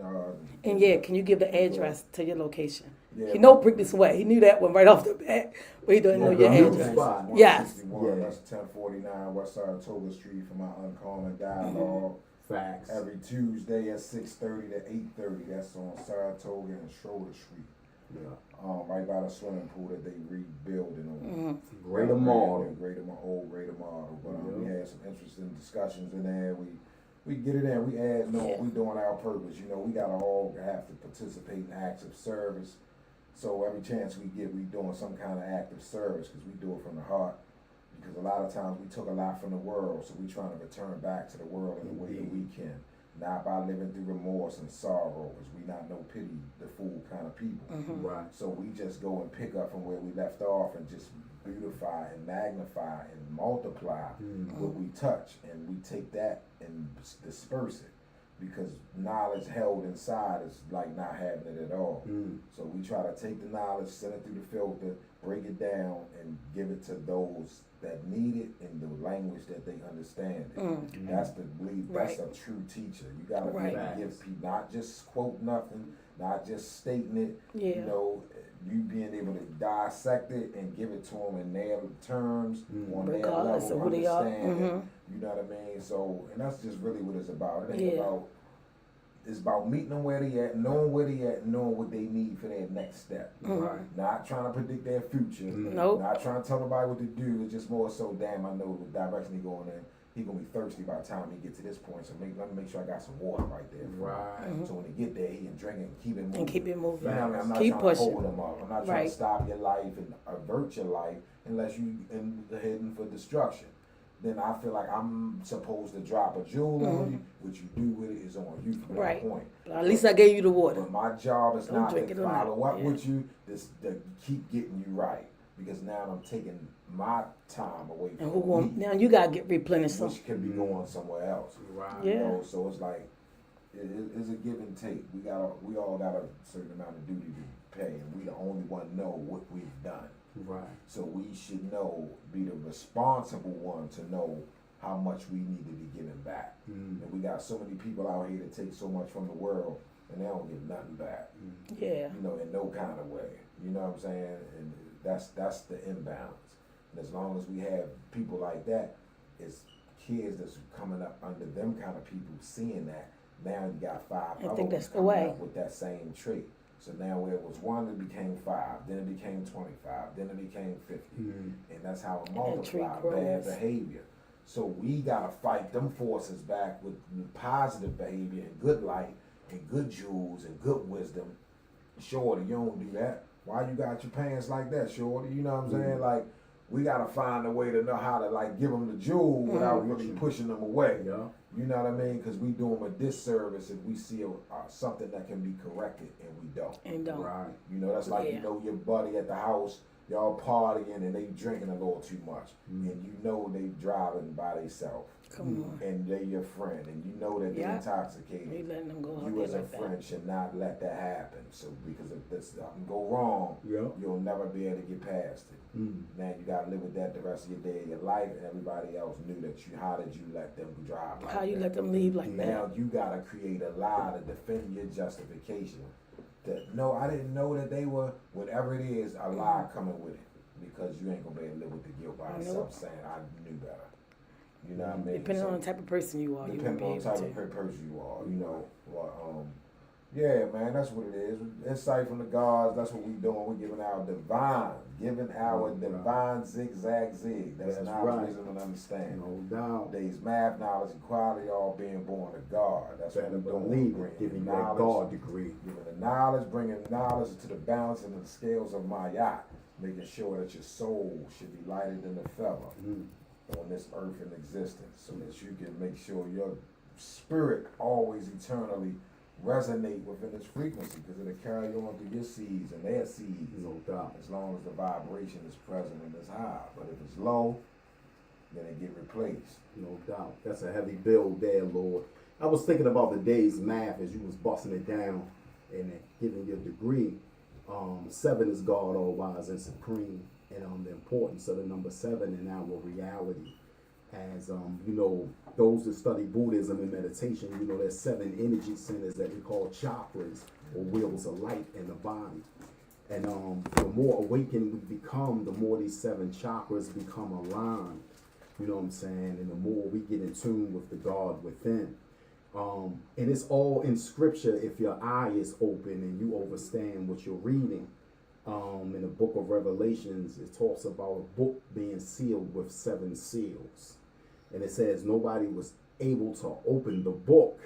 And yeah, can you give the address to your location? Yeah, He know Brick this way. He knew that one right off the bat, but he doesn't know your address. Yes. That's 1049 West Saratoga Street for my Uncommon Dialogue. Facts. Every Tuesday at 6:30 to 8:30. That's on Saratoga and Schroeder Street. Right by the swimming pool that they rebuilding on. Greater model. Old Greater model. But we had some interesting discussions in there. We get it in. We add, we doing our purpose. You know, we gotta all have to participate in acts of service. So every chance we get, we doing some kind of act of service because we do it from the heart. Because a lot of times we took a lot from the world, so we trying to return back to the world in the way that we can. Not by living through remorse and sorrow, because we not no pity the fool kind of people. Right. So we just go and pick up from where we left off and just beautify and magnify and multiply what we touch, and we take that and disperse it. Because knowledge held inside is like not having it at all. So we try to take the knowledge, send it through the filter, break it down, and give it to those that need it in the language that they understand it. That's the belief. That's a true teacher. You gotta be able to give people, not just quote nothing, not just stating it. You know, you being able to dissect it and give it to them in their terms, on their level of understanding. You know what I mean? So, and that's just really what it's about. It ain't about. It's about meeting them where they at, knowing where they at, knowing what they need for their next step. Not trying to predict their future. Not trying to tell nobody what to do. It's just more so, damn, I know the direction he going in. He gonna be thirsty by the time he get to this point. So let me make sure I got some water right there. So when he get there, he can drink it and keep it moving. And keep it moving. You know what I mean? I'm not keep trying pushing. to hold him up. I'm not trying to stop your life and avert your life unless you heading for destruction. Then I feel like I'm supposed to drop a jewel on you. What you do with it is on you from that point. But at least I gave you the water. But my job is not to follow up Yeah. with you, to keep getting you right. Because now I'm taking my time away from me. Now you gotta get replenished. Which can be going somewhere else. You know, so it's like, it's a give and take. We all got a certain amount of duty to pay, and we the only one know what we've done. So we should be the responsible one to know how much we need to be giving back. And we got so many people out here that take so much from the world and they don't give nothing back. You know, in no kind of way. You know what I'm saying? And that's the imbalance. And as long as we have people like that, it's kids that's coming up under them kind of people seeing that, Now you got 5 I think that's the coming way. up with that same trait. So now where it was 1, it became 5, then it became 25, then it became 50. And that's how it multiplied, bad behavior. So we gotta fight them forces back with positive behavior and good light and good jewels and good wisdom. Shorty, you don't do that. Why you got your pants like that, Shorty? You know what I'm saying? Like, we gotta find a way to know how to like give them the jewel without really pushing them away. Yeah. You know what I mean? Because we do them a disservice if we see something that can be corrected and we don't. And don't. Right. You know, that's like, you know, your buddy at the house, y'all partying and they drinking a little too much. And you know they driving by themselves. Come on. And they your friend. And you know that they're intoxicated. You letting them go out You there as a like friend that. should not let that happen. So because if this something go wrong, you'll never be able to get past it. Now you gotta live with that the rest of your day, your life, and everybody else knew that you. How did you let them drive like How you that? let them leave like Now that? you gotta create a lie to defend your justification. That no, I didn't know that they were. Whatever it is, a lie coming with it because you ain't gonna be able to live with the guilt by yourself saying I knew better. You know what I mean? Depending on the type of person you are, you won't be Depending on able the type to. of person you are, you know. Well, yeah, man, that's what it is. Insight from the gods. That's what we doing. We're giving our divine zigzag zig. That's knowledge, right. wisdom, and understanding. No doubt. Days math, knowledge, equality, all being born of God. That's what Better we're doing. believe Bringing it. Giving that knowledge, God degree. giving the knowledge, bringing knowledge to the balance and the scales of my yacht, making sure that your soul should be lighter than the feather on this earth in existence, so that you can make sure your spirit always eternally resonate within this frequency, because it'll carry on through your seeds and their seeds. No doubt. As long as the vibration is present and it's high. But if it's low, then it get replaced. No doubt. That's a heavy build there, Lord. I was thinking about the day's math as you was busting it down and giving your degree. 7 is God, all wise and supreme, and the importance of the number 7 in our reality. As you know, those that study Buddhism and meditation, you know, there's 7 energy centers that we call chakras or wheels of light in the body. And the more awakened we become, the more these 7 chakras become aligned. You know what I'm saying? And the more we get in tune with the God within. And it's all in scripture if your eye is open and you understand what you're reading. In the book of Revelations, it talks about a book being sealed with 7 seals. And it says nobody was able to open the book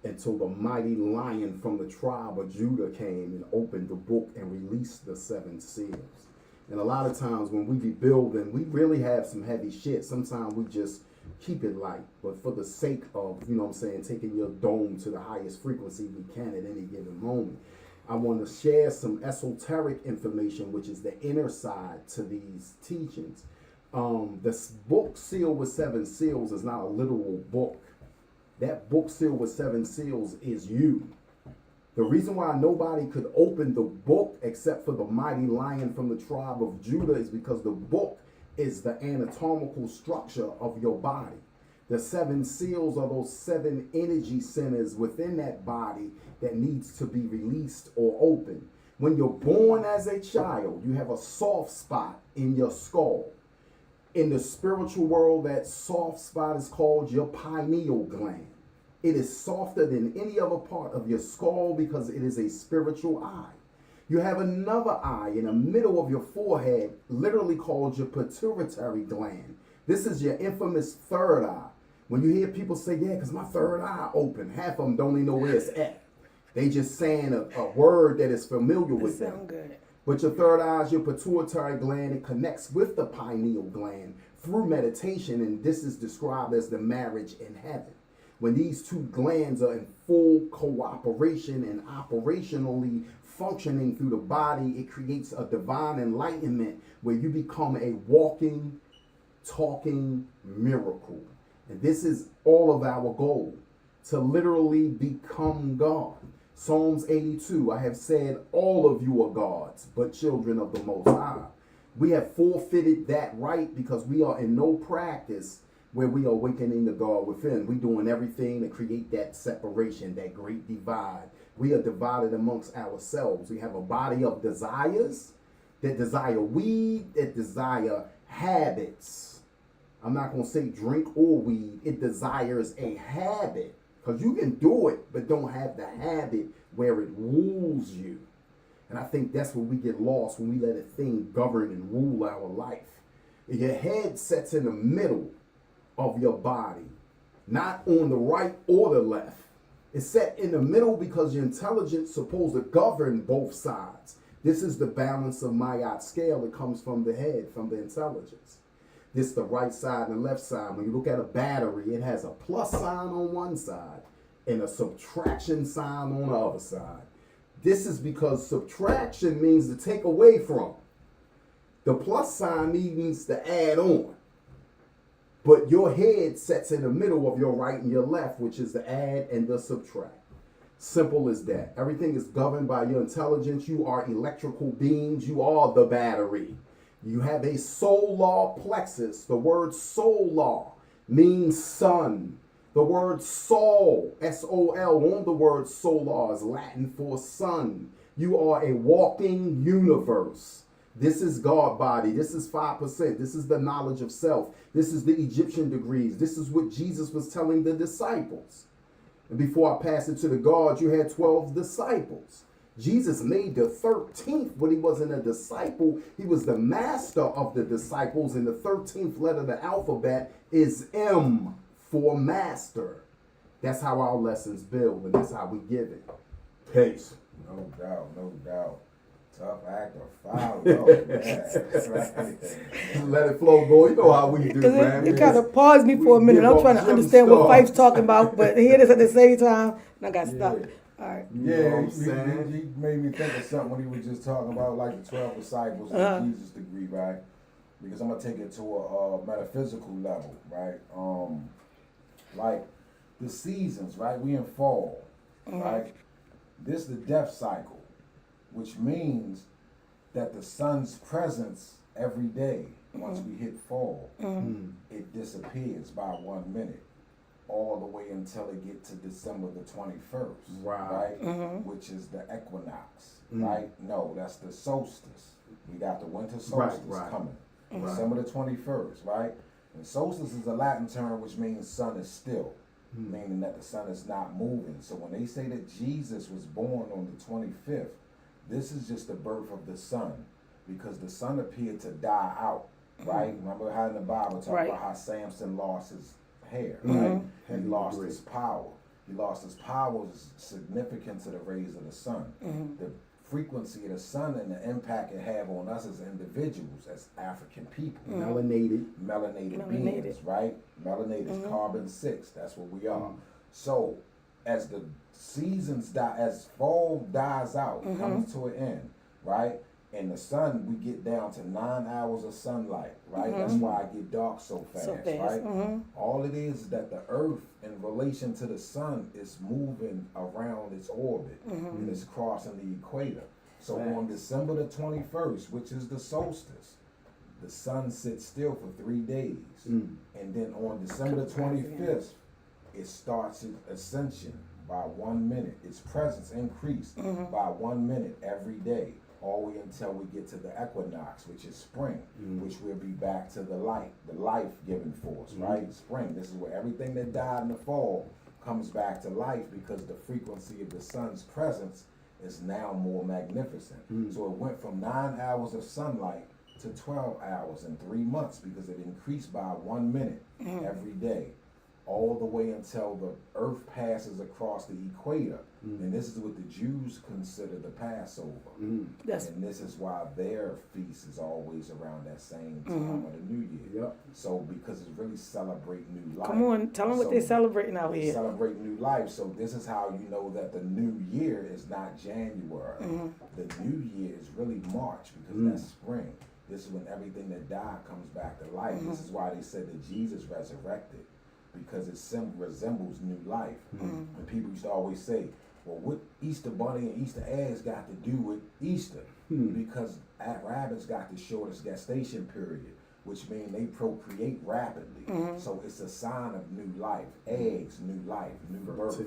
until the mighty lion from the tribe of Judah came and opened the book and released the 7 seals. And a lot of times when we be building, we really have some heavy shit. Sometimes we just keep it light. But for the sake of, you know what I'm saying, taking your dome to the highest frequency we can at any given moment, I want to share some esoteric information, which is the inner side to these teachings. This book sealed with 7 seals is not a literal book. That book sealed with 7 seals is you. The reason why nobody could open the book except for the mighty lion from the tribe of Judah is because the book is the anatomical structure of your body. The 7 seals are those 7 energy centers within that body that needs to be released or open. When you're born as a child, you have a soft spot in your skull. In the spiritual world, that soft spot is called your pineal gland. It is softer than any other part of your skull because it is a spiritual eye. You have another eye in the middle of your forehead, literally called your pituitary gland. This is your infamous third eye. When you hear people say, yeah, because my third eye open, half of them don't even know where it's at. They just saying a word that is familiar with them. Good. But your third eye is your pituitary gland. It connects with the pineal gland through meditation, and this is described as the marriage in heaven. When these 2 glands are in full cooperation and operationally functioning through the body, it creates a divine enlightenment where you become a walking, talking miracle. And this is all of our goal, to literally become God. Psalms 82, I have said all of you are gods, but children of the Most High. We have forfeited that right because we are in no practice where we are awakening the God within. We're doing everything to create that separation, that great divide. We are divided amongst ourselves. We have a body of desires that desire weed, that desire habits. I'm not going to say drink or weed. It desires a habit Because you can do it, but don't have the habit where it rules you. And I think that's where we get lost, when we let a thing govern and rule our life. Your head sets in the middle of your body, not on the right or the left. It's set in the middle because your intelligence is supposed to govern both sides. This is the balance of Mayat scale that comes from the head, from the intelligence. This is the right side and the left side. When you look at a battery, it has a plus sign on one side and a subtraction sign on the other side. This is because subtraction means to take away from. The plus sign means to add on. But your head sets in the middle of your right and your left, which is the add and the subtract. Simple as that. Everything is governed by your intelligence. You are electrical beings. You are the battery. You have a solar plexus. The word solar means sun. The word sol, S-O-L, on the word solar is Latin for sun. You are a walking universe. This is God body. This is 5%. This is the knowledge of self. This is the Egyptian degrees. This is what Jesus was telling the disciples. And before I pass it to the gods, you had 12 disciples. Jesus made the 13th, but he wasn't a disciple. He was the master of the disciples, and the 13th letter of the alphabet is M for master. That's how our lessons build, and that's how we give it. Peace. No doubt, no doubt. Tough act or foul. Right. Let it flow, boy. You know how we do, man. It kind of paused me for a minute. I'm trying to understand what Fife's talking about, but here it is at the same time, and I got stuck. All right. Yeah, you know what I'm saying? he made me think of something when he was just talking about like the 12 disciples and Jesus degree, right? Because I'm gonna take it to a metaphysical level, right? Like the seasons, right? We in fall, right? This is the death cycle, which means that the sun's presence every day, once we hit fall, it disappears by 1 minute, all the way until it get to December the 21st, right? Which is the equinox, right? No, that's the solstice. We got the winter solstice coming, December the 21st, right? And solstice is a Latin term which means sun is still, meaning that the sun is not moving. So when they say that Jesus was born on the 25th, this is just the birth of the sun, because the sun appeared to die out, right? Remember how in the Bible talk about how Samson lost his hair, right? And he lost his power. He lost his power is significant to the rays of the sun. The frequency of the sun and the impact it have on us as individuals, as African people. Melanated beings, right? Melanated is carbon-6. That's what we are. So as the seasons die, as fall dies out, comes to an end, right? And the sun, we get down to 9 hours of sunlight, right? That's why it get dark so fast, right? All it is that the earth in relation to the sun is moving around its orbit and it's crossing the equator. So on December the 21st, which is the solstice, the sun sits still for 3 days. And then on December the 25th, it starts its ascension by 1 minute. Its presence increased by 1 minute every day, all the way until we get to the equinox, which is spring, which will be back to the light, the life-giving force, right? Spring, this is where everything that died in the fall comes back to life, because the frequency of the sun's presence is now more magnificent. So it went from 9 hours of sunlight to 12 hours in 3 months, because it increased by 1 minute every day, all the way until the earth passes across the equator. And this is what the Jews consider the Passover. And this is why their feast is always around that same time of the New Year. So because it's really celebrating new life. Come on, tell them what they're celebrating out here. Celebrate new life. So this is how you know that the new year is not January. The new year is really March, because that's spring. This is when everything that died comes back to life. This is why they said that Jesus resurrected, because it resembles new life. And people used to always say, well, what Easter bunny and Easter eggs got to do with Easter? Because rabbits got the shortest gestation period, which means they procreate rapidly. So it's a sign of new life. Eggs, new life, new birth,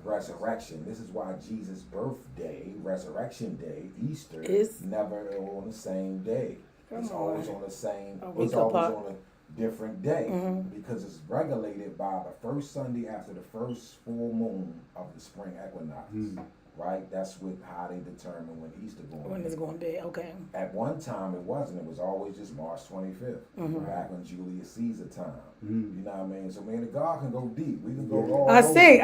resurrection. This is why Jesus' birthday, resurrection day, Easter, is never on the same day. It's always on the same, it's always on different day because it's regulated by the first Sunday after the first full moon of the spring equinox. Right? That's how they determine when Easter going. When it's going to be, okay. At one time, it wasn't. It was always just March 25th, back when Julius Caesar time. You know what I mean? So, man, God can go deep. We can go all I see.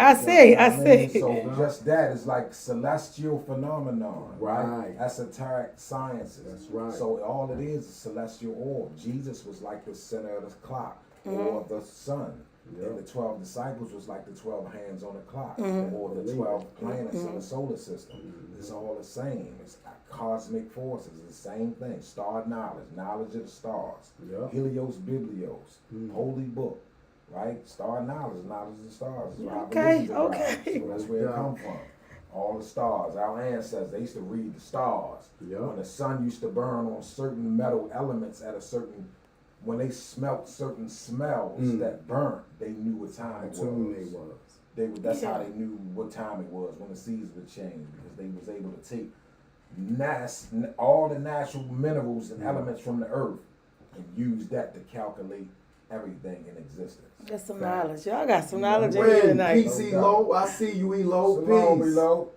So, just that is like celestial phenomenon, right? Esoteric sciences. That's right. So, all it is celestial orb. Jesus was like the center of the clock or the sun. And the 12 disciples was like the 12 hands on the clock, or the 12 planets in the solar system. It's all the same. It's cosmic forces. It's the same thing. Star knowledge of the stars. Helios, Biblios, holy book, right? Star knowledge of the stars. Okay. So that's where it come from. All the stars. Our ancestors, they used to read the stars. When the sun used to burn on certain metal elements at a certain. When they smelt certain smells that burnt, they knew what time it was. That's how they knew what time it was when the seasons would change, because they was able to take all the natural minerals and elements from the earth and use that to calculate everything in existence. That's some knowledge. Y'all got some knowledge in here tonight. Peace, Elo. I see you, Elo. Shalom, Peace. Elo.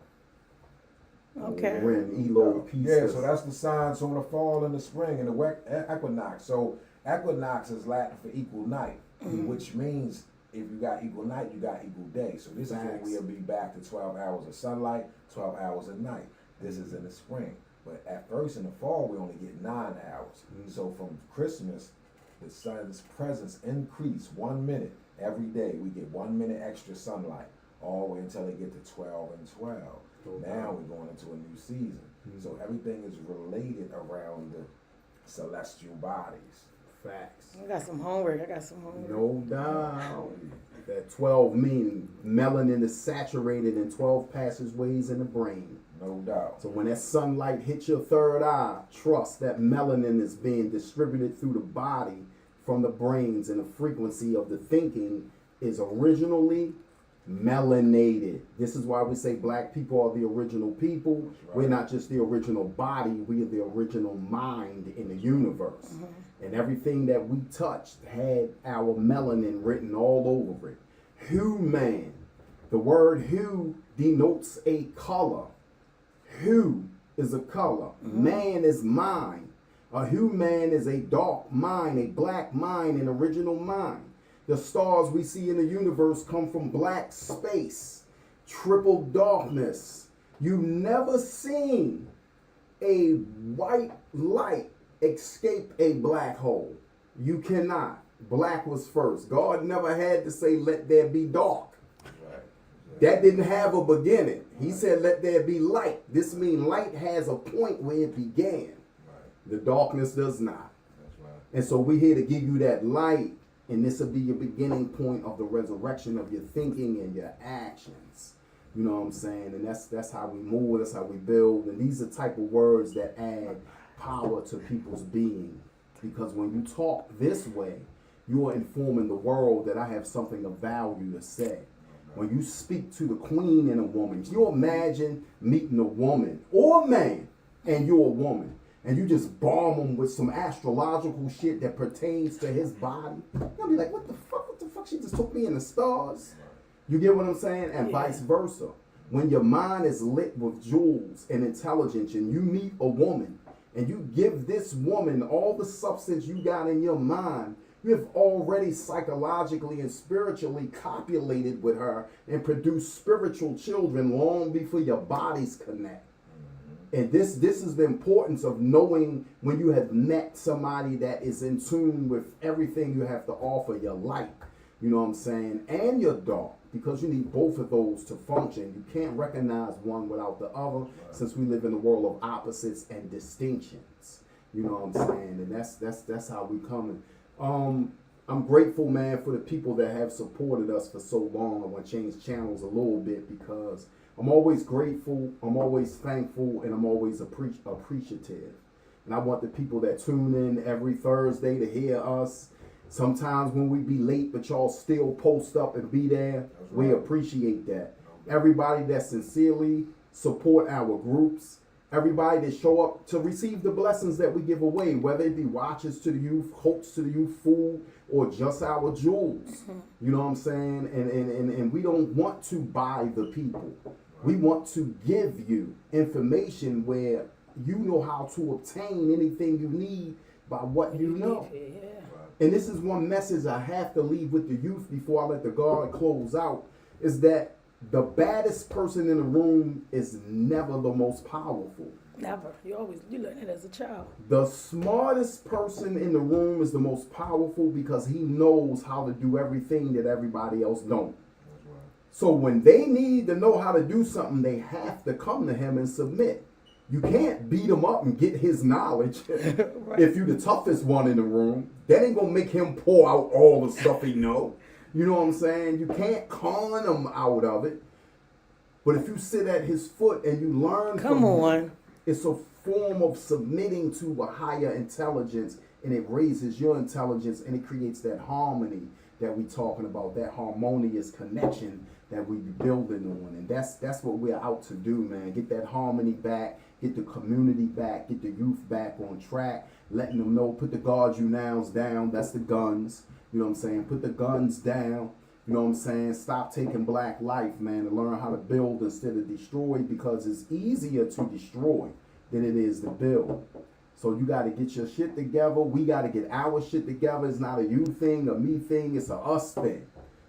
Okay. When Elo, peace. Yeah, so that's the signs on the fall and the spring and the equinox. So equinox is Latin for equal night, which means if you got equal night, you got equal day. So this is when we'll be back to 12 hours of sunlight, 12 hours of night. This is in the spring. But at first in the fall, we only get 9 hours. So from Christmas, the sun's presence increase 1 minute every day. We get 1 minute extra sunlight all the way until they get to 12 and 12. Now we're going into a new season. So everything is related around the celestial bodies. Facts. I got some homework. No doubt. That 12 meaning melanin is saturated in 12 passageways in the brain. No doubt. So when that sunlight hits your third eye, trust that melanin is being distributed through the body from the brains, and the frequency of the thinking is originally melanated. This is why we say black people are the original people. Right. We're not just the original body, we are the original mind in the universe. And everything that we touched had our melanin written all over it. Human. The word hue denotes a color. Hue is a color. Man is mind. A human is a dark mind, a black mind, an original mind. The stars we see in the universe come from black space, triple darkness. You've never seen a white light escape a black hole. You cannot. Black was first. God never had to say, let there be dark. That didn't have a beginning. He said, let there be light. This means light has a point where it began. The darkness does not. And so we're here to give you that light, and this will be your beginning point of the resurrection of your thinking and your actions. You know what I'm saying? And that's how we move, that's how we build. And these are type of words that add power to people's being. Because when you talk this way, you are informing the world that I have something of value to say. When you speak to the queen in a woman, you imagine meeting a woman or a man, and you're a woman, and you just bomb him with some astrological shit that pertains to his body. You'll be like, what the fuck? She just took me in the stars. You get what I'm saying? And vice versa. When your mind is lit with jewels and intelligence, and you meet a woman, and you give this woman all the substance you got in your mind, you have already psychologically and spiritually copulated with her and produced spiritual children long before your bodies connect. And this is the importance of knowing when you have met somebody that is in tune with everything you have to offer, your light, you know what I'm saying, and your dark, because you need both of those to function. You can't recognize one without the other, since we live in a world of opposites and distinctions. You know what I'm saying? And that's how we coming. I'm grateful, man, for the people that have supported us for so long. I want to change channels a little bit because I'm always grateful, I'm always thankful, and I'm always appreciative. And I want the people that tune in every Thursday to hear us. Sometimes when we be late, but y'all still post up and be there, we appreciate that. Everybody that sincerely support our groups, everybody that show up to receive the blessings that we give away, whether it be watches to the youth, coats to the youth, food, or just our jewels. You know what I'm saying? And we don't want to buy the people. We want to give you information where you know how to obtain anything you need by what you know. And this is one message I have to leave with the youth before I let the guard close out, is that the baddest person in the room is never the most powerful. Never. You learn it as a child. The smartest person in the room is the most powerful because he knows how to do everything that everybody else don't. So when they need to know how to do something, they have to come to him and submit. You can't beat him up and get his knowledge. Right. If you're the toughest one in the room, that ain't gonna make him pour out all the stuff he know. You know what I'm saying? You can't con him out of it. But if you sit at his foot and you learn from him, it's a form of submitting to a higher intelligence, and it raises your intelligence, and it creates that harmony that we talking about, that harmonious connection that we be building on. And that's what we're out to do, man. Get that harmony back, get the community back, get the youth back on track, letting them know, put the guard you nows down, that's the guns. You know what I'm saying? Put the guns down. You know what I'm saying? Stop taking black life, man, and learn how to build instead of destroy, because it's easier to destroy than it is to build. So you got to get your shit together. We got to get our shit together. It's not a you thing, a me thing. It's a us thing.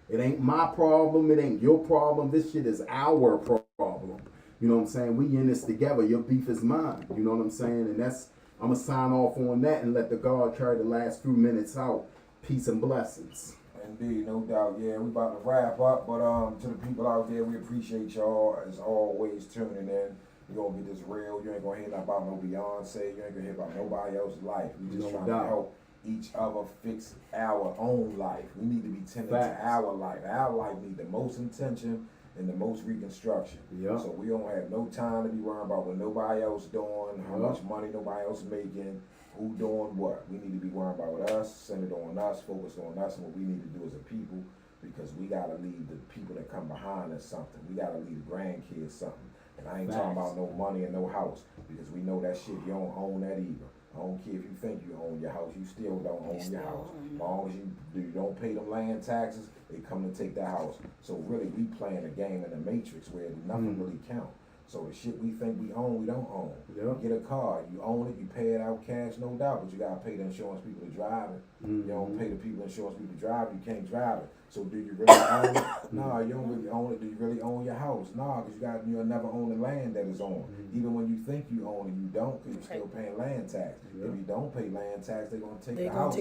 It ain't my problem. It ain't your problem. This shit is our problem. You know what I'm saying? We in this together. Your beef is mine. You know what I'm saying? And I'm going to sign off on that and let the guard carry the last few minutes out. Peace and blessings. Indeed, no doubt. Yeah, we about to wrap up, but to the people out there, we appreciate y'all as always tuning in. We gonna get this real. You ain't gonna hear nothing about no Beyonce. You ain't gonna hear about nobody else's life. We just trying to help each other fix our own life. We need to be tending to our life. Our life need the most intention and the most reconstruction. Yep. So we don't have no time to be worrying about what nobody else doing, how much money nobody else making, who doing what. We need to be worrying about us, centered on us, focused on us, and what we need to do as a people, because we gotta leave the people that come behind us something. We gotta leave the grandkids something. And I ain't talking about no money and no house, because we know that shit, you don't own that either. I don't care if you think you own your house, you still don't own your house. As long as you don't pay them land taxes, they come to take that house. So really, we playing a game in the matrix where nothing really counts. So the shit we think we own, we don't own. Yep. You get a car, you own it, you pay it out cash, no doubt, but you gotta pay the insurance people to drive it. You don't pay the people insurance people to drive it, you can't drive it. So do you really own it? No, you don't really own it. Do you really own your house? No, because you'll never own the land that is on. Even when you think you own it, you don't, because you're still paying land tax. If you don't pay land tax, they're gonna take the house.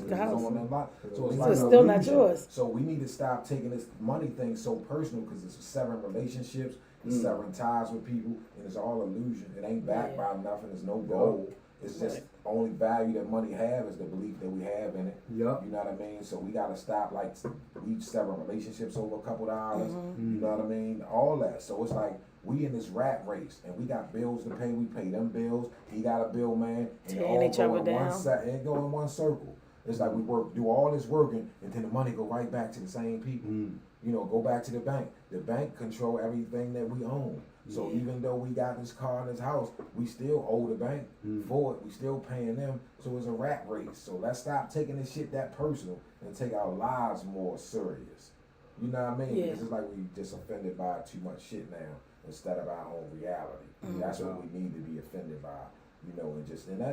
So it's like still not yours. So we need to stop taking this money thing so personal, because it's severing relationships, it's severing ties with people, and it's all illusion. It ain't backed by nothing. There's no goal. It's just only value that money have is the belief that we have in it. Yep. You know what I mean? So we gotta stop, like, we sever relationships over a couple dollars. You know what I mean? All that. So it's like we in this rat race, and we got bills to pay. We pay them bills. He got a bill, man. And tearing each other down. And go in one circle. It's like we do all this working, and then the money go right back to the same people. You know, go back to the bank. The bank control everything that we own. So even though we got this car and this house, we still owe the bank for it. We still paying them. So it's a rat race. So let's stop taking this shit that personal and take our lives more serious. You know what I mean? Because it's like we just offended by too much shit now instead of our own reality. That's what we need to be offended by. You know,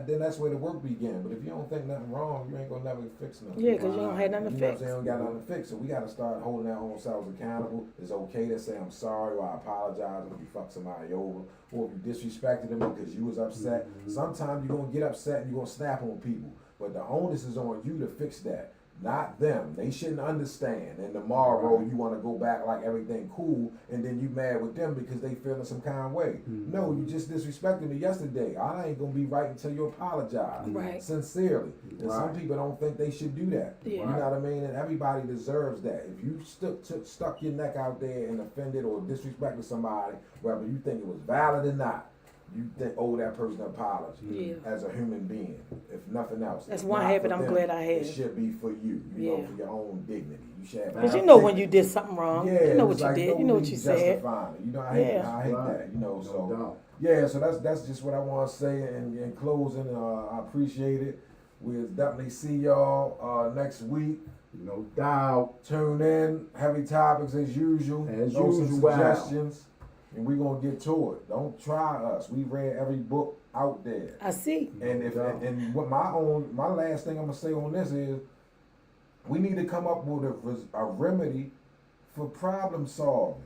then that's where the work begin. But if you don't think nothing wrong, you ain't gonna never fix nothing. Yeah, because you don't have nothing to fix. You don't got nothing to fix. So we gotta start holding our own selves accountable. It's okay to say I'm sorry or I apologize if you fuck somebody over, or if you disrespected them because you was upset. Sometimes you're gonna get upset and you're gonna snap on people. But the onus is on you to fix that, not them. They shouldn't understand. And tomorrow you want to go back like everything cool, and then you mad with them because they feeling some kind of way. No, you just disrespected me yesterday. I ain't gonna be right until you apologize sincerely. And some people don't think they should do that. You know what I mean? And everybody deserves that. If you stuck your neck out there and offended or disrespected somebody, whether you think it was valid or not, you owe that person an apology as a human being, if nothing else. That's one habit I'm glad I had. It should be for you, you know, for your own dignity. You sharing. Because you know when you did something wrong. Yeah, You know what it's you like did. You know what you said. justifying it. You know, I hate that. You know, so yeah. So that's just what I want to say. And in closing, I appreciate it. We'll definitely see y'all next week. No doubt. Tune in. Heavy topics as usual. Some suggestions. And we're gonna get to it. Don't try us. We read every book out there. I see. And and what my last thing I'm gonna say on this is, we need to come up with a remedy for problem solving.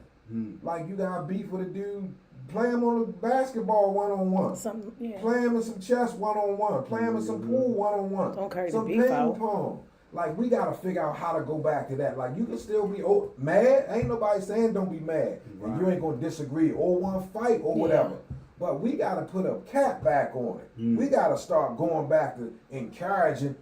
Like, you got beef with a dude, play him on the basketball 1-on-1. Play him in some chess 1-on-1. Play him in some pool 1-on-1. Don't carry some the beef ping out. pong. Like, we gotta figure out how to go back to that. Like, you can still be mad. Ain't nobody saying don't be mad. Right. You ain't gonna disagree or want to fight or whatever. But we gotta put a cap back on it. We gotta start going back to encouraging.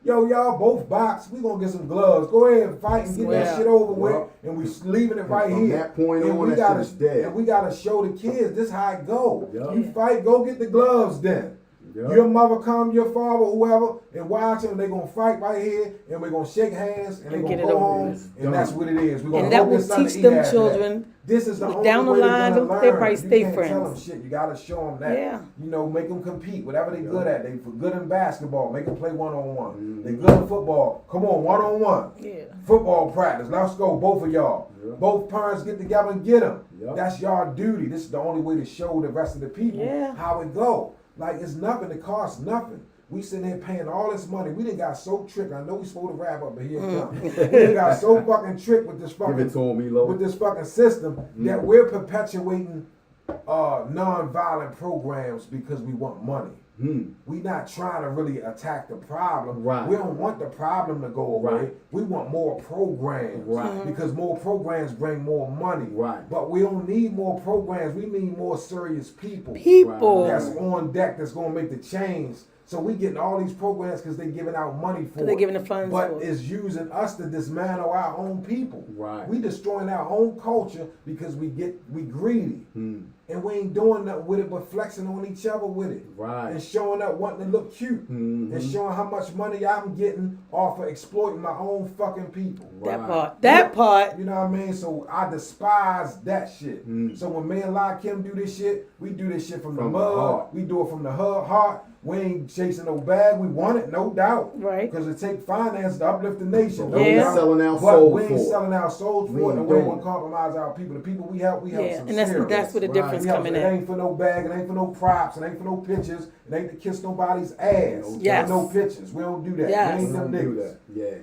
Yo, y'all both box. We gonna get some gloves. Go ahead and fight and get that shit over with. And we leaving it right here. That point and on, we that shit is dead. And we gotta show the kids this how it go. You fight, go get the gloves then. Your mother come, your father, whoever, and watch them. They gonna fight right here, and we're gonna shake hands, and they gonna go home, and that's what it is. We're gonna and that will teach them children. This is the only down the way line. they're gonna They learn. probably You stay can't friends. tell them shit. You gotta show them that. Yeah. You know, make them compete. Whatever they good at. They for good in basketball. Make them play 1-on-1. They good in football. Come on, 1-on-1. Yeah. Football practice. Let's go, both of y'all. Both parents get together and get them. That's y'all duty. This is the only way to show the rest of the people how it go. Like, it's nothing. It costs nothing. We sitting here paying all this money. We done got so tricked. I know we supposed to wrap up, but here it comes. We done got so fucking tricked with this fucking system that we're perpetuating non-violent programs because we want money. We not trying to really attack the problem. We don't want the problem to go away. We want more programs. Because more programs bring more money. But we don't need more programs. We need more serious people. That's on deck that's going to make the change. So we getting all these programs because they're giving out money for it. They're giving the funds but it's using us to dismantle our own people. We destroying our own culture because we greedy. And we ain't doing nothing with it but flexing on each other with it. And showing up wanting to look cute. And showing how much money I'm getting off of exploiting my own fucking people. That part. You know what I mean? So I despise that shit. So when me and Lakhem do this shit, we do this shit from the mud. We do it from the heart. We ain't chasing no bag. We want it, no doubt. Because it take finance to uplift the nation. No doubt. Selling our but soul we ain't for selling our souls for it, and we ain't gonna compromise our people. The people we help and that's where the difference coming in. It ain't for no bag. It ain't for no props. It ain't for no pictures. It ain't to kiss nobody's ass. No pictures. We don't do that. We ain't them niggas.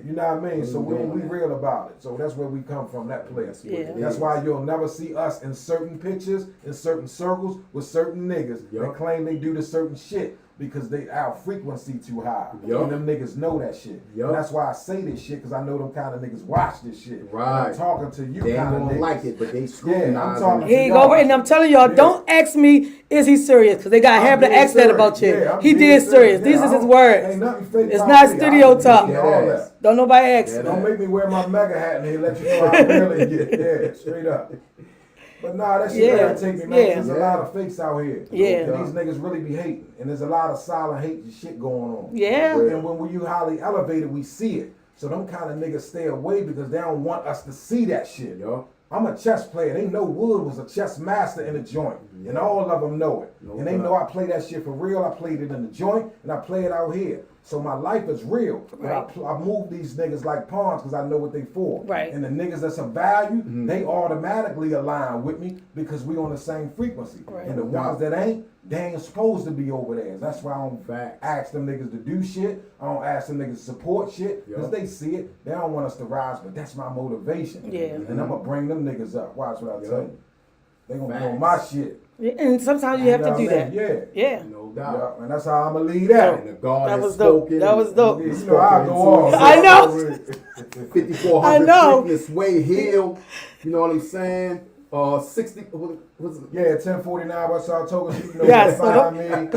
You know what I mean? So we real about it. So that's where we come from, that place. That's why you'll never see us in certain pictures, in certain circles, with certain niggas that claim they do the certain shit. Because our frequency too high. And them niggas know that shit. And that's why I say this shit, because I know them kind of niggas watch this shit. I'm talking to you kind of niggas. They don't like it, but they scrutinize it. Here you go, and I'm telling y'all, don't ask me, is he serious? Because they got a habit of asking that about you. He did serious. These is his words. It's not studio talk. Don't nobody ask. Don't make me wear my mega hat and they let you know I really get. Straight up. But nah, that shit irritate me, man. There's a lot of fakes out here. And these niggas really be hating. And there's a lot of silent hate and shit going on. And when you highly elevated, we see it. So them kind of niggas stay away because they don't want us to see that shit, I'm a chess player. They know Wood was a chess master in the joint. And all of them know it. And they know I play that shit for real. I played it in the joint and I play it out here. So my life is real. But I move these niggas like pawns because I know what they for. And the niggas that's of value, they automatically align with me because we on the same frequency. And the ones that ain't, they ain't supposed to be over there. That's why I don't ask them niggas to do shit. I don't ask them niggas to support shit because they see it. They don't want us to rise, but that's my motivation. And I'm going to bring them niggas up. Watch what I tell you. They going to blow my shit. And sometimes you have to do that. No doubt. And that's how I'm going to lead that. And the God that was dope. That was dope. You know, I go off. I know. 5400 Freakless Way Hill. You know what I'm saying? 60. What's it? 1049 West Saratoga. You know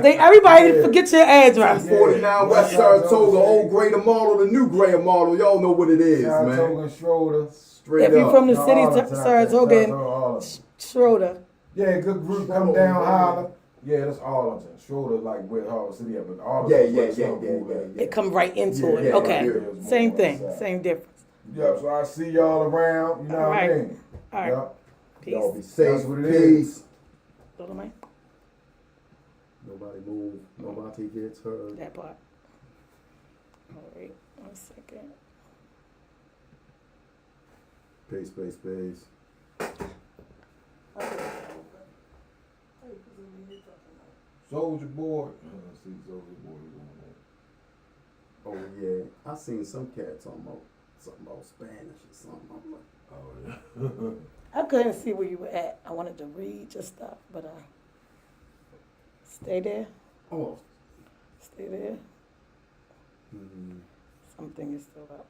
everybody forget your address. 1049 West Saratoga, old greater model, the new greater model. Y'all know what it is, Saratoga man. And Schroeder. Straight if you're from the city, Arlington, Saratoga and Schroeder. Yeah, good group. Come down, holler. Yeah, that's Arlington. Schroeder, like where Harvard City at, but Arlington. It come right into it. Okay. Same thing. Same difference. Yep, so I see y'all around, you know what I mean? All right. Yep. Peace. Y'all be safe. That's what it is. Peace. Little man. Nobody move. Nobody gets hurt. That part. All right. 1 second. Peace, peace, peace. Soldier Boy. I see Soldier Boy doing that. Oh yeah, I seen some cat talking about something about Spanish or something. I'm like, Oh yeah. I couldn't see where you were at. I wanted to read your stuff, but stay there. oh. Stay there. Mm-hmm. Something is still up.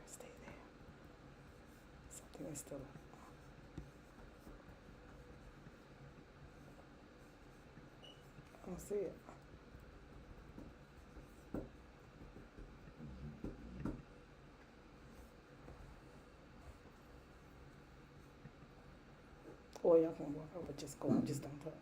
Stay there. Something is still up. I don't see it. Or y'all can walk over, just go on, just don't talk.